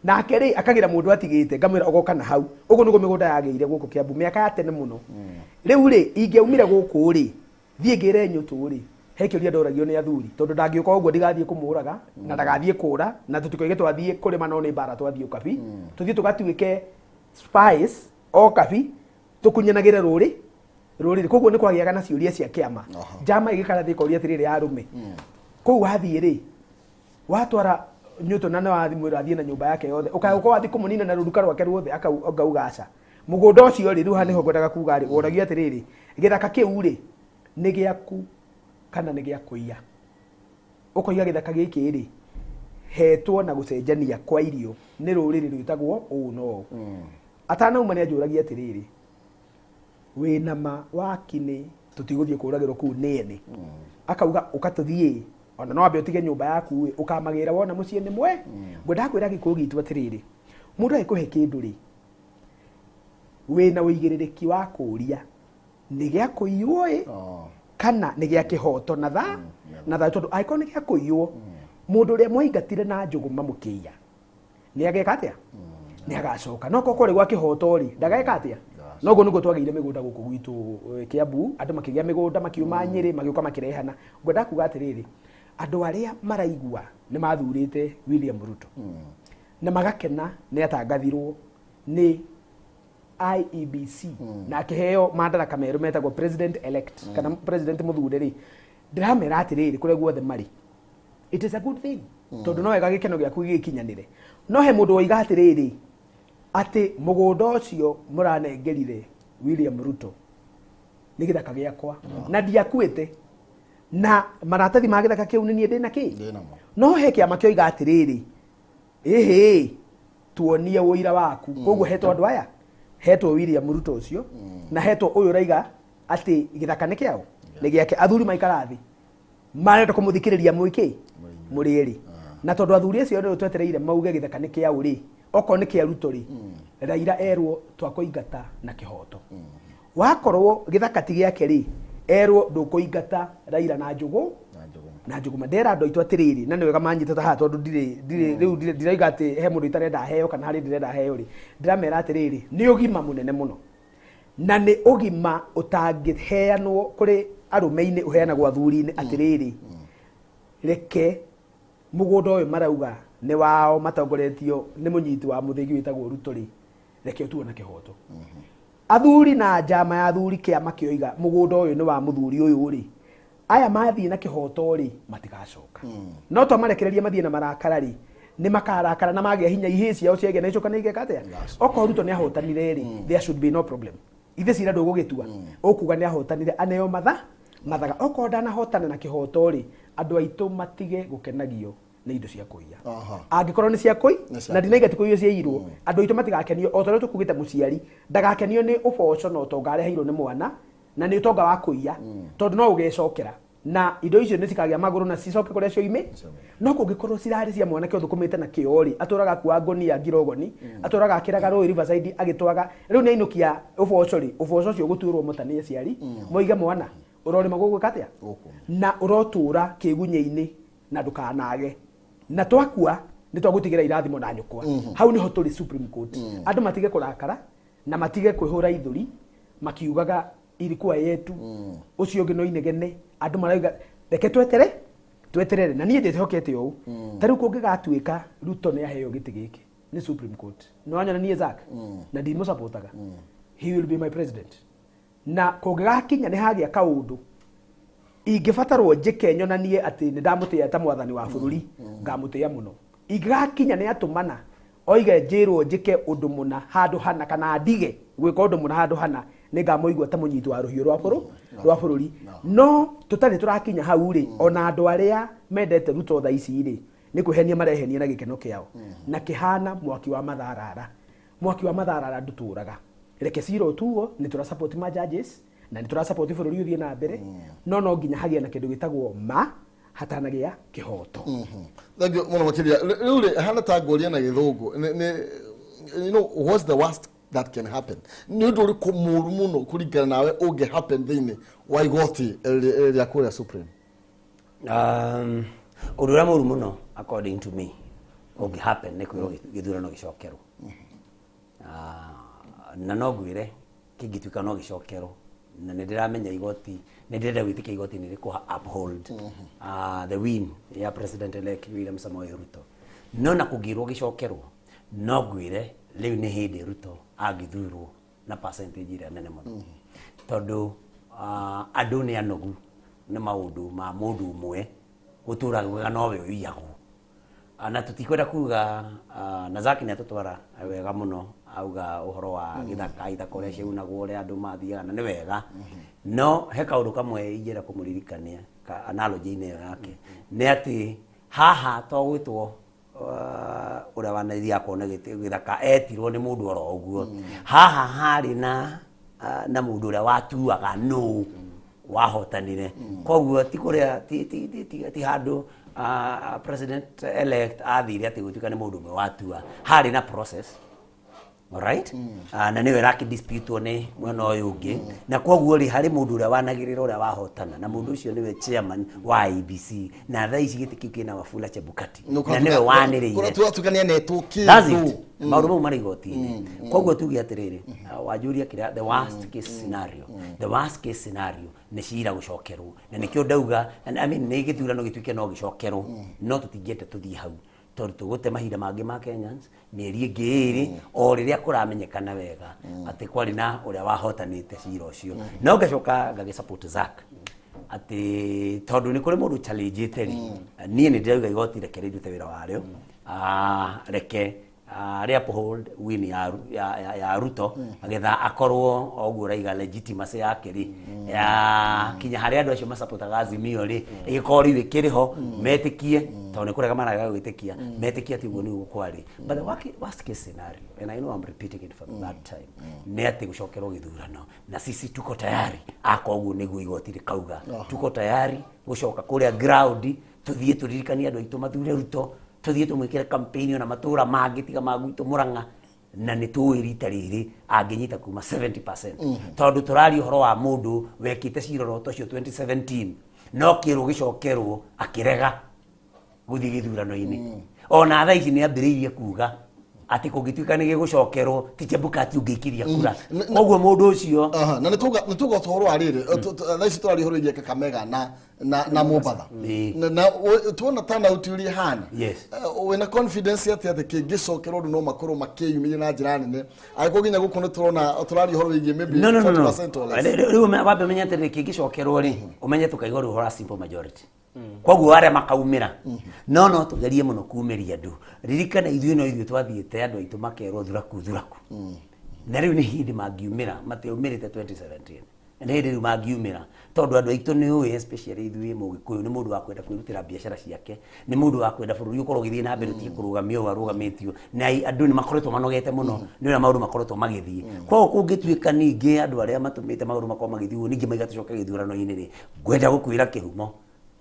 nake ri akagira mundu atigite ngamwira ogoka na hau uguo niguo migunda yageire guku Kiambu miaka ya tene muno riu ri ingiaumire guku ri thie ngire nyutu ri hekiria ndoragio ni athuri tondu ndangiuka uguo ndigathie kumuraga na ndagathie kura na tutikoige twathie kurima no ni bara twathie ukabi tuthie tugatuike spies o kabi tukunyanagire ruri koguo ni kwagiaga na ciuria cia kiama jama igikara thiko ria tiriri arume koguo hathie ri watwara nyuto na wathimwira athie na nyumba yake yothe ukauko wathi kumunina na ruruka rwake ruothe akaugaca mugunda ucio ri ruha niho ngwendaga kuga ri woragia atiriri githaka kiu ri ni giaku kana ni gia kuiya ukoiga githaka giki ri hetwo na gucenjania kwa irio ni ruriri rwitagwo no atanauma nä anjåragia atä rä rä wä nama wakini tå tigå thiä kå ragä rwo kå u nä ene akauga å katå thiä ona no ambe å tige nyå mba yaku å kamagä ra wona må ciä nä mwe ngwenda kwä ra gä kå gitå atä rä rä må ndå agä kå he kä ndå rä wä na å igä rä rä ki wa kå ria nä gä a kå iå kana nä gä a kä hoto na tha tondå angä korwo nä gä a kå iå må ndå å rä a mwaingatire na njå gå mamå kä ia nä ageka atä a nä agacoka no korwo gwa kä hoto rä ndageka atä a noguo niguo twagäire mä gå nda gå kå gwitå kä ambu andå makä gä a mä gå nda makiuma nyä rä magä å ka makä rehana ngwenda kuga atä rä rä andå arä a maraigua nä mathurä te William Ruto na magakena nä atangathirwo nä IEBC na akä heo madaraka merå metagwo president elect kana president må thure rä ndä ramera atä rä rä kå rä guothe marä it is a good thing tondå no wega gä keno gä aku gä kinyanä re no he må ndå woiga atä rä rä atä må gå nda å cio må ranengerire William Ruto nä gä thaka gä akwa na ndiakuä te na maratathi ma gä thaka kä u nä niä ndä na kä no he kä ama kä oiga atä rä rä ä tuonie å ira waku koguo hetwo andå aya hetwo William Ruto å cio na hetwo å yå raiga atä gä thaka nä kä ao nä gä ake athuri maikara thä marenda kå må thikä rä ria må kä må rä rä na tondå athuri acio rä twetereire mauge gä thaka nä kä ao rä okorwo nä kä a Ruto rä Raila erwo twakå ingata na kä hoto wakorwo gä thaka ti gä ake rä erwo ndå kå ingata Raila na njå gå mandera andå aitå atä rä rä na nä wega manyitä ta haha tondå rä u ndiraiga atä he må ndå itarenda heo kana harä ndä renda heo rä ndä ramera atä rä rä nä å gima må nene må no na nä å gima å tangä heanwo kå rä arå me-inä å heanagwo athuri-inä atä rä rä reke må gå nda å yå marauga nä wao matongoretio nä må nyiti wa må thä gi wä tagwo Ruto rä reke å tuo na kä hoto athuri na njama ya athuri kä ama kä oiga må gå nda å yå nä wa må thuri å yå rä aya mathiä na kä hoto rä matigacoka no twamarekereria mathiä na marakara rä nä makarakara na magä hinya ihä ciao ciagä na icoka nä igeka atä okorwo Ruto nä ahotanire rä there should be no problem ithe cira ndå gå gä tua å kuga nä ahotanire aneo mathaga okorwo ndanahotana na kä hoto rä andå aitå matige gå kenagio nä indo cia kå iya angä korwo nä cia kå na ndinaiga ti kå iyo ciairwo andå aitå matigakenio o torä tå kugä te må ciari ndagakenio nä å boco na å tonga areheirwo nä mwana na nä å tonga wa kå iya tondå no å gecokera na indo icio nä cikagä a magå rå na cicoke kå rä a cio no kå ngä korwo cirarä cia mwanake å thå kå mä te na kä o rä atå raga kua ngonia ngirogoni atå raga akä raga rå Riverside agä twaga rä u nä ainå kia å boco rä å boco å cio å gå tuä må tani aciari moige mwana å rorä magå gwä ka atä a na å rotå ra kä gunyä-inä na ndå kanage na twakua nä twagå tigä ra irathimo na nyåkwa hau nä ho tå rä Supreme Court andå matige kå rakara na matige kwä hå ra ithå makiugaga ilikuwa yetu ucio ngä no inegene andå marauga reke tweterere na niä ndä hokete å ta rä u kå ngä gatuä ka Ruto nä aheo gä tä gä kä nä Supreme Court no anyona niä Zack na ndimå supportaga he will be my president na kå ngä gakinya nä hagä a kaå ndå ingä batarwo njä ke nyonanie atä nä ndamå tä a ta mwathani wa bå rå ri ngamå tä a må no ingä gakinya nä atå mana oige njä rwo njä ke å ndå må na handå hana kana ndige gwä ka å ndå må na handå hana nä ngamå igua ta må nyiti wa rå hiå rwa bå rå ri no tå tarä tå rakinya hau rä ona andå arä a mendete Ruto tha ici rä nä kwä henia marehenia na gä keno kä ao na kä hana mwaki wa matharara ndå tå raga reke cira å tuo nä tå ra support ma judges na nä tå ra support bå rå ri å thiä na mbere no nginya hagä na kä ndå gä tagwo hatanagä a kä hoto thengio må no makä ria rä u rä hana ta ngåria na gä thå ngå what's the worst that can happen nä å ndå rä kå må ru må no kå ringana nawe å ngä happen thä-inä wa igoti rä a kå rä a Supreme å ndå å rä a må ru må no according to me å ngä happen nä kwä rwo gä thurano gä cokerwo na no ngwä re kä ngä tuä ka no gä cokerwo na nä ndä ramenya igoti nä ndärenda gwä tä kia igoti nä rä kå uphold the win ya president elect William Samoei Ruto no na kå ngä rwo gä cokerwo no ngwä re rä u nä hä ndä Ruto angä thurwo na percentage ä rä a nene må no tondå andå nä anogu nä maå ndå ma må ndå å mwe gå tå raga nowe å iyagwo na tå tikwenda kuga na Zack nä atå twara wega må no auga å horo wa gä thaka ithaka å rä a ciaunagwo å rä a andå mathiaga na nä wega no he kaå ndå kamwe ingä ra kå må ririkania analogy-inä ä yo yake nä atä haha to gwä two uria wanairia kona githaka etirwo ni mundu oro uguo haha hari na mundu uria watuaga no wahotanire koguo ti kuria ti handu president elect athire ati gutuika ni mundu mwe watua hari na process. Alright? Na niwe raki dispute ni mwena uyu ungi na koguo ri hari mundu uria wanagirira uria wahotana na mundu ucio niwe chairman wa IBC na thaa ici gitikiu kina Wafula Chebukati na niwe waniriire kura tuatukania netuki maundu mau mari igoti-ini koguo tuge atiriri wajuria kiria the worst case scenario ni cira gucokerwo na nikio ndauga I mean ni githurano gituike no gicokerwo no tutingiete tuthie hau tondu tugote mahinda mangi ma Kenyans mieri ingi iri o riria kuramenyekana wega ati kwari na uria wahotanite cira ucio no ngacoka ngagisupport Zack ati tondu ni kuri mundu challenge iteri nie ni ndirauga igoti reke rute wira wario reke ria hold win ya Ruto agetha akorwo oguo raiga legitimacy yake ri ya kinya hari andu acio masupportaga Azimio ri igikori wikiriho metikie tondu ni kurega maraga gwitikia metikie ati uguo ni ukwari but the worst case scenario and I know I'm repeating it for that time ni ati gucokerwo githurano na sisi tuko tayari akoguo niguo igoti rikauga tuko tayari gucoka kuria ground tuthie turirikania andu aitu mathure Ruto tuthie tumwikire campaign ona matura mangi tiga magwitu Murang'a na ni tuwirita riri anginyita kuma 70% tondu turari horo wa mundu wekite ciroroto cio 2017 no kiru gicokerwo akirega guthi githurano-ini ona thaa ici ni ambiriirie kuga ati kugituika ni gigucokerwo ti Chebukati ungikiria kura koguo mundu ucio na nituga toro arire thaa ici turari horo Kakamega na Mombatha na tuona tana uturi hana wena confidence ati kingicokerwo no makoro makiyumire na njira nene aiko ginya gukono turari horo igie maybe 40% riu wabe menyete ri kingicokerwo ri umenye tukaigo ri hora simple majority koguo aria makaumira no tugerie muno kuumiria andu ririkana ithuĩ twathiĩte andu aitu makerwo thuraku na riu ni hindi mangiumira mateumirite 2017 na hindi riu mangiumira tondu andu aitu ni uĩ especially ithuĩ Mũgĩkũyũ ni mundu wa kwenda kwirutira biashara ciake ni mundu wa kwenda bũrũri ukorwo githii na mbere ti kurugamio warugamitio na andu ni makoretwo manogete muno ni na maundu makoretwo magithii koguo kungituika ningi andu aria matumite maundu makoma magithii ningi maigatucoka githurano-ini ri ngwenda gukwira Kihumo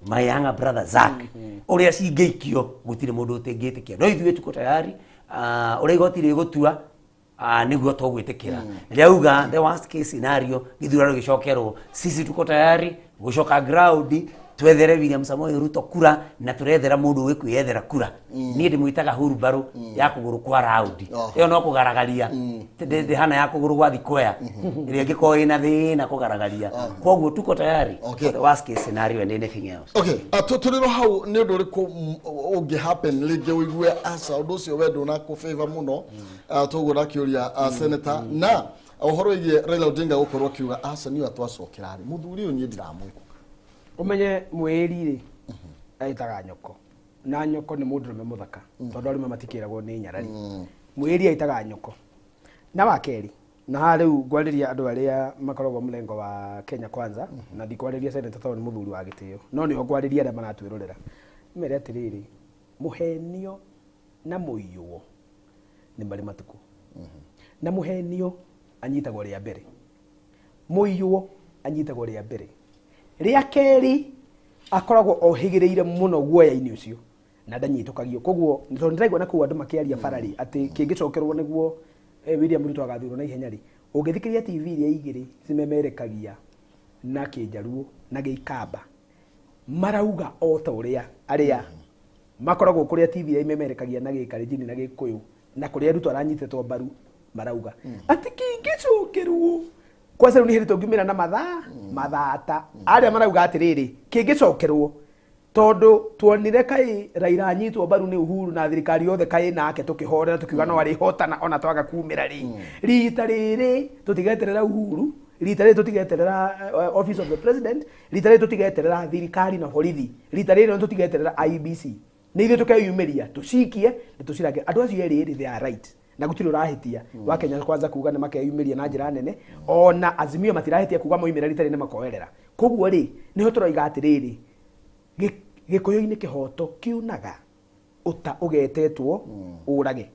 my younger brother Zack uria cingeikio gutire mundu utingitikia no ithuĩ tuko tayari uria igoti rigutua niguo tugwitikira riauga the worst case scenario githurano gicokerwo sisi tuko tayari gucoka ground twethere William Samoei Ruto kura na turethera mundu wikwiyethera kura nie ndimwitaga hurubaru ya kuguru kwa round iyo no kugaragaria ndi hana ya kuguru gwa thikwea iria ngiko ina thina kugaragaria koguo tuko tayari for the worst case scenario and anything else turiro hau ni undu riku ungi happen lingi wigue asa undu ucio wendo na ku favor muno tugura kiuria senator na uhoro igie Raila Odinga gukorwo kiuga asa ni atwacokera ri muthuri uyu nie ndiramwiko umenye mweri ri aitaga nyoko na nyoko ni mundu rume muthaka tondu ari matikiragwo ni nyarari mweri aitaga nyoko na wakeri na riu gwariria andu aria makoragwo mulengo wa Kenya Kwanza na ndikwariria senator tondu muthuri wa gitio no ni gwariria aria maratwirorera mere atiriri muhenio na muiyuo ni bari matuku na muhenio anyitagwo ria mbere muiyuo anyitagwo ria mbere ria keri akoragwo ohigireire muno guoya-ini ucio na ndanyitukagio koguo tondu ndiraigua na kuo andu makiaria barari ati kingicokerwo niguo William Ruto agathurwo na ihenya ri ungithikiria TV iria igiri cimemerekagia na Kinjaruo na Gĩikamba marauga o ta uria aria makoragwo kuria TV iria imemerekagia na Gĩkalenjin na Gĩkũyũ na kuria Ruto aranyitetwo mbaru marauga ati kingicokerwo kwa sababu ni hiri tungimira na mathata aria marauga atiriri kingicokerwo tondu tuonire kai Raila anyitwo mbaru ni Uhuru na thirikari yothe kai nake tukihorera tukiuga no ari hotana ona twaga kumira ri rita riri tutigeterera Uhuru rita riri tutigeterera office of the president rita riri tutigeterera thirikari na borithi rita riri no tutigeterera IBC ni ithu tukeyumiria tucikie na tucirage andu acio eri they are right na gutiri urahitia wa Kenya Kwanza kuga ni makeyumiria na njira nene ona Azimio matirahitia kuga moimira rita riri makoerera koguo ri niho turoiga atiriri Gĩkũyũ-inĩ kihoto kiunaga uta ugetetwo urage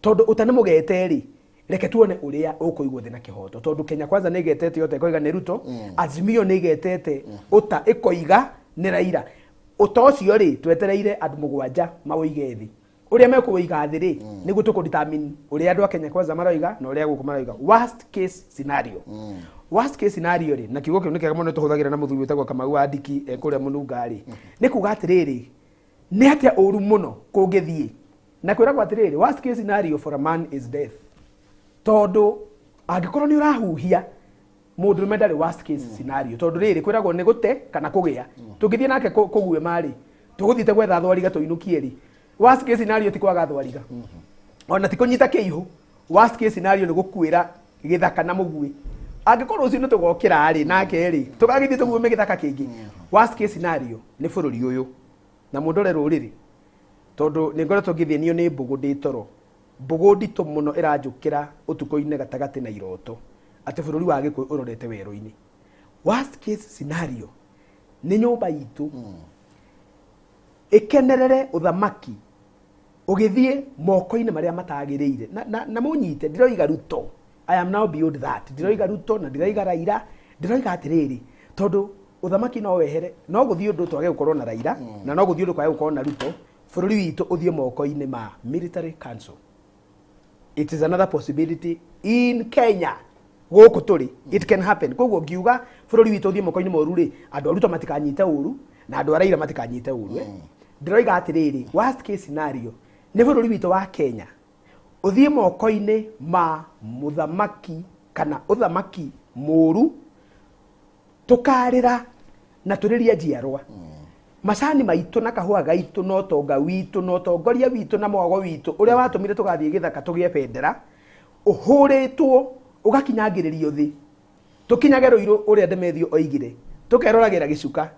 tondu uta ni mugete ri reke tuone uria ukuigwo thina kihoto tondu Kenya Kwanza ni getete yote ikoiga ni Ruto Azimio ni getete uta ikoiga ni Raila uta ucio ri twetereire andu mugwanja mawige thi uria mekuiga thi ri niguo tukudetermine uria andu a Kenya Kwanza maroiga na uria guku maroiga worst case scenario worst case scenario ri na kiugo kiu ni kega muno tuhuthagira na muthuri wetagwo Kamau andiki kuria mununga ri ni kuga atiriri ni atia uru muno kungithie na kwiragwo atiriri worst case scenario for a man is death tondu angikorwo ni urahuhia mundu ni mendari worst case scenario tondu riri kwiragwo ni gute kana kugia tungithie nake kugue mari tuguthiite gwetha thwariga tuinukie ri worst case scenario ti kwaga thwariga ona ti kunyita kiihu worst case scenario ni gukwira githaka na mugui angikorwo ucio ni tugokira ri nake ri tugagithie tugume githaka kingi worst case scenario ni bururi uyu na mundu re ruriri tondu ni ngoretwo ngithienio ni mbugu ndi toro mbugu ndito muno iranjukira utuko-ine gatagati na iroto ati bururi wa Gikuyu urorete weru-ini worst case scenario ni nyumba itu ikenerere uthamaki ugithie moko-ine maria matagiriire na munyite ndiroiga Ruto I am now beyond that ndiroiga Ruto na ndiroiga Raila ndiroiga atiriri tondu uthamaki no wehere no guthie undu twage gukorwo na Raila na no guthie undu kwage gukorwo na Ruto bururi witu uthie moko-ine ma military council. It is another possibility in Kenya guku turi it can happen koguo ngiuga bururi witu uthie moko-ine moru ri andu Ruto matikanyite uru na andu Raila matikanyite uru ndiroiga atiriri worst case scenario ni bururi witu wa Kenya uthie moko-ine ma muthamaki kana uthamaki moru tukarira na turiria njiarwa macani maitu na kahua gaitu no tonga witu no tongoria witu na mwago witu uria watumire tugathie githaka tugie bendera uhuritwo ugakinyangiririo thi tukinyage ruiru uria ndemethio oigire tukeroragira gicuka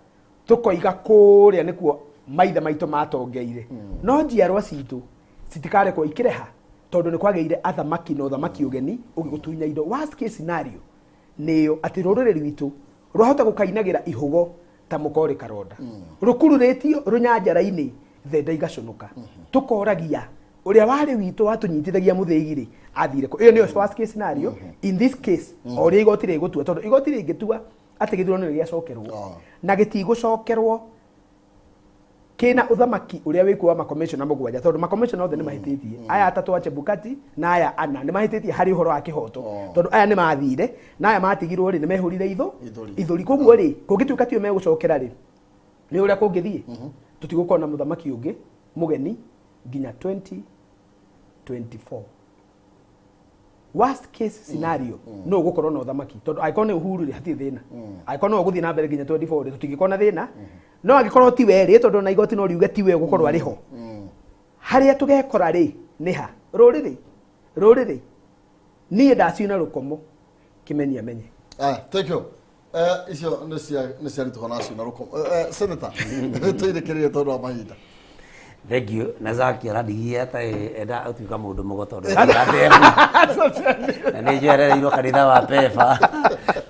tukoiga kuria nikuo maitha maitu matongeire no njiarwa citu citikare kwa ikireha tondu ni kwageire athamaki no thamaki ugeni ugigutunya indo worst case scenario niyo ati rururi rwitu ruhota gukainagira ihugo ta mukori karonda rukururetio runyanjara-ini thenda igaconoka tukoragia uria wari witu watunyitithagia muthigiri athire ko iyo niyo worst case scenario in this case ori igoti rigutua tondu igoti ringitua ati githurano ni giacokerwo na gitigucokerwo kina uthamaki uria wikuwa ma commission na mugwanja tondu ma commission othe ni mahititie aya atatu a Chebukati na aya ana ni mahititie hari uhoro wa kihoto tondu aya ni mathire na aya matigirwo ri ni mehurire ithuri koguo ri kungituika tio megucokera ri ni uria kungithie tutigukona muthamaki ungi mugeni nginya 2024 worst case scenario no gukorwo na uthamaki tondu aikone uhuru ri hati thina aikone uguthie na mbere nginya 24 tutigikona thina no agikorwo ti weri tondu na igoti no riuge ti we gukorwo ari ho haria tugekora ri niha ruriri nie ndaciona rukomo kimenya menye thank you icio ni cia rituko nacio na rukomo senator tuirekererie tondu wa mahinda thank you na zaki aradigia ta enda atuika mundu mugotondo na ni jere iro kanitha wa pefa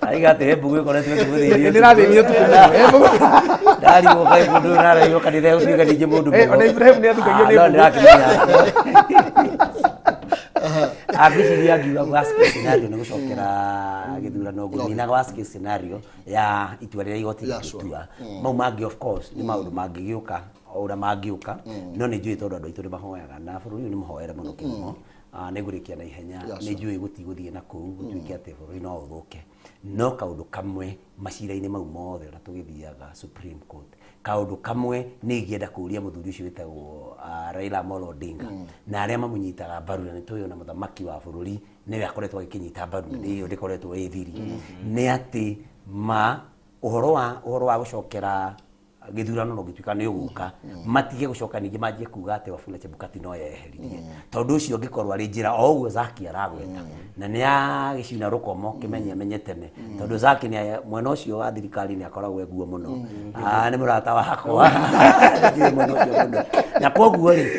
aiga te bugu koretwe tuguthirio ndirathirio tukumu dari go kai mundu na iro kanitha utuika nije mundu mugo ona Ibrahim ni athukagia ni abiciria ngiuga worst case scenario ni gucokera githurano ngumina worst case scenario ya itua riria igoti ritua mau mangi of course ni maundu mangigiuka ora magiuka no ni njui tondu andu aitu ni mahoyaga na bururi ni muhoere muno Kihumo ni ngurikia na ihenya ni njui gutiguthie na kuu gutuike ati bururi no uthuke no kaundu kamwe macira-ini mau mothe ora tugithiaga Supreme Court kaundu kamwe ni ngienda kuria muthuri ucio witagwo Raila Amolo Odinga na aria mamunyitaga mbaru na nituyo na muthamaki wa bururi niwe akoretwo agikinyita mbaru ndiyo ndikoretwo ithiri ni ati uhoro wa gucokera githurano no gituika ni uguka matige gucoka ningi manjie kuga ati Wafula Chebukati no yeheririe tondu ucio ngikorwo ari njira o uguo Zaki aragweta na ni agicina rukomo kimenye tene tondu Zaki ni mwena ucio wa thirikari ni akoragwo eguo muno ni murata wakwa mwena ucio muno na koguo ri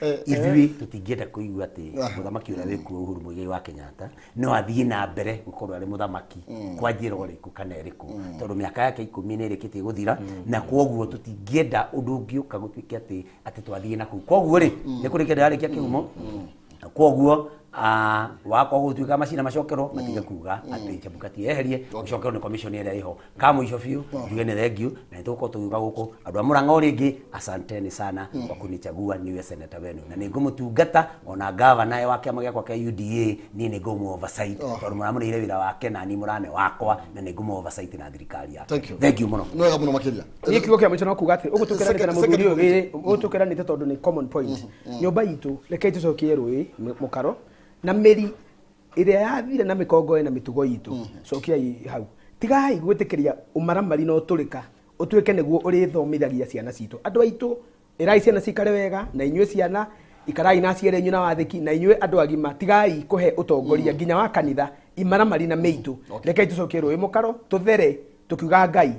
ithuĩ tũtingĩenda kũigua atĩ mũthamaki ũrĩa wĩkuo Uhuru Muigai wa Kenyatta no athiĩ na mbere gũkorwo arĩ mũthamaki kwa njĩra ĩrĩkũ kana ĩrĩkũ, tondũ mĩaka yake 10 nĩ ĩrĩkĩtie gũthira, na kwoguo tũtingĩenda ũndũ ũngĩũka gũtuĩke atĩ twathiĩ na kũu. Kwoguo rĩ nĩ kũrĩ kĩndũ yarĩkia Kihumo, kwoguo wako gũtuĩka macina macokerwo matige kuga atĩ Chebukati eherie gũcokerwo nĩ commission ĩrĩa ĩho. Kamũico biũ njuge nĩ thengiũ na nĩtũgũkorwo tũkiuga gũkũ andũ a Mũrang'a o rĩngĩ asanteni sana kwa kunichagua niwe seneta wenu, na nĩngũmũtungata ona gavana wa kĩama gĩakwa kĩa UDA niĩ nĩngũmũ oversight tondũ mũramũrĩire wĩra wake na niĩ mũrane wakwa na nĩngũmũ oversight na thirikari yake. Thengiũ mũno. Nĩ wega mũno makĩria. Niĩ kiugo kĩa mũico no kuga atĩ ũgũtũkĩranĩte na mũthuri ũyũ ũgũtũkĩranĩte tondũ nĩ common point. Nyũmba itũ reke tũcokie rũĩ mũkaro na mĩri ĩrĩa yathire na mĩkongo na mĩtugo itũ cokiai hau. Tigai gwĩtĩkĩria ũmaramari na ũtũrĩka ũtuĩke nĩguo ũrĩthomithagia ciana citũ. Andũ aitũ ĩrai ciana cikare wega, na inyuĩ ciana ikarai na aciari anyu na wathĩki, na inyuĩ andũ agima tigai kũhe ũtongoria nginya wa kanitha imaramari na mĩitũ. Rekei tũcokie rũĩ mũkaro tũthere tukiuga Ngai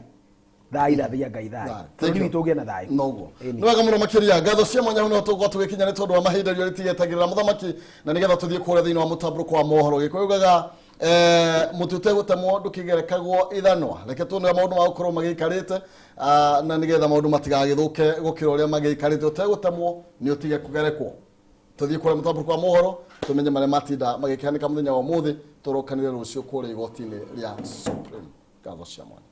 thai irathia Ngai thai tũrĩ witũ ũgĩe na thai. Noguo nĩ wega mũno makĩria. Ngatho cia mwanya no tũgwa tũgĩkinya nĩ tondũ wa mahinda rĩrĩa rĩtigĩtagĩrĩra mũthamaki, na nĩgetha tũthiĩ kũrĩa thĩinĩ wa mũtambũrũko wa mohoro. Gĩkũyugaga mũtute gũtemwo ndũkĩgerekagwo ithanwa. Reke tuone maũndũ ma gũkorwo magĩikarĩte na nĩgetha maũndũ matigagĩthũke gũkĩra ũrĩa magĩikarĩte. Ũtegũtemwo nĩ ũtige kũgerekwo. Tũthiĩ kũrĩa mũtambũrũko wa mohoro tũmenye marĩa matinda magĩkĩhanĩka mũthenya wa ũmũthĩ, tũrokanire rũciũ kũrĩa igoti-inĩ rĩa Supreme. Ngatho cia mwanya.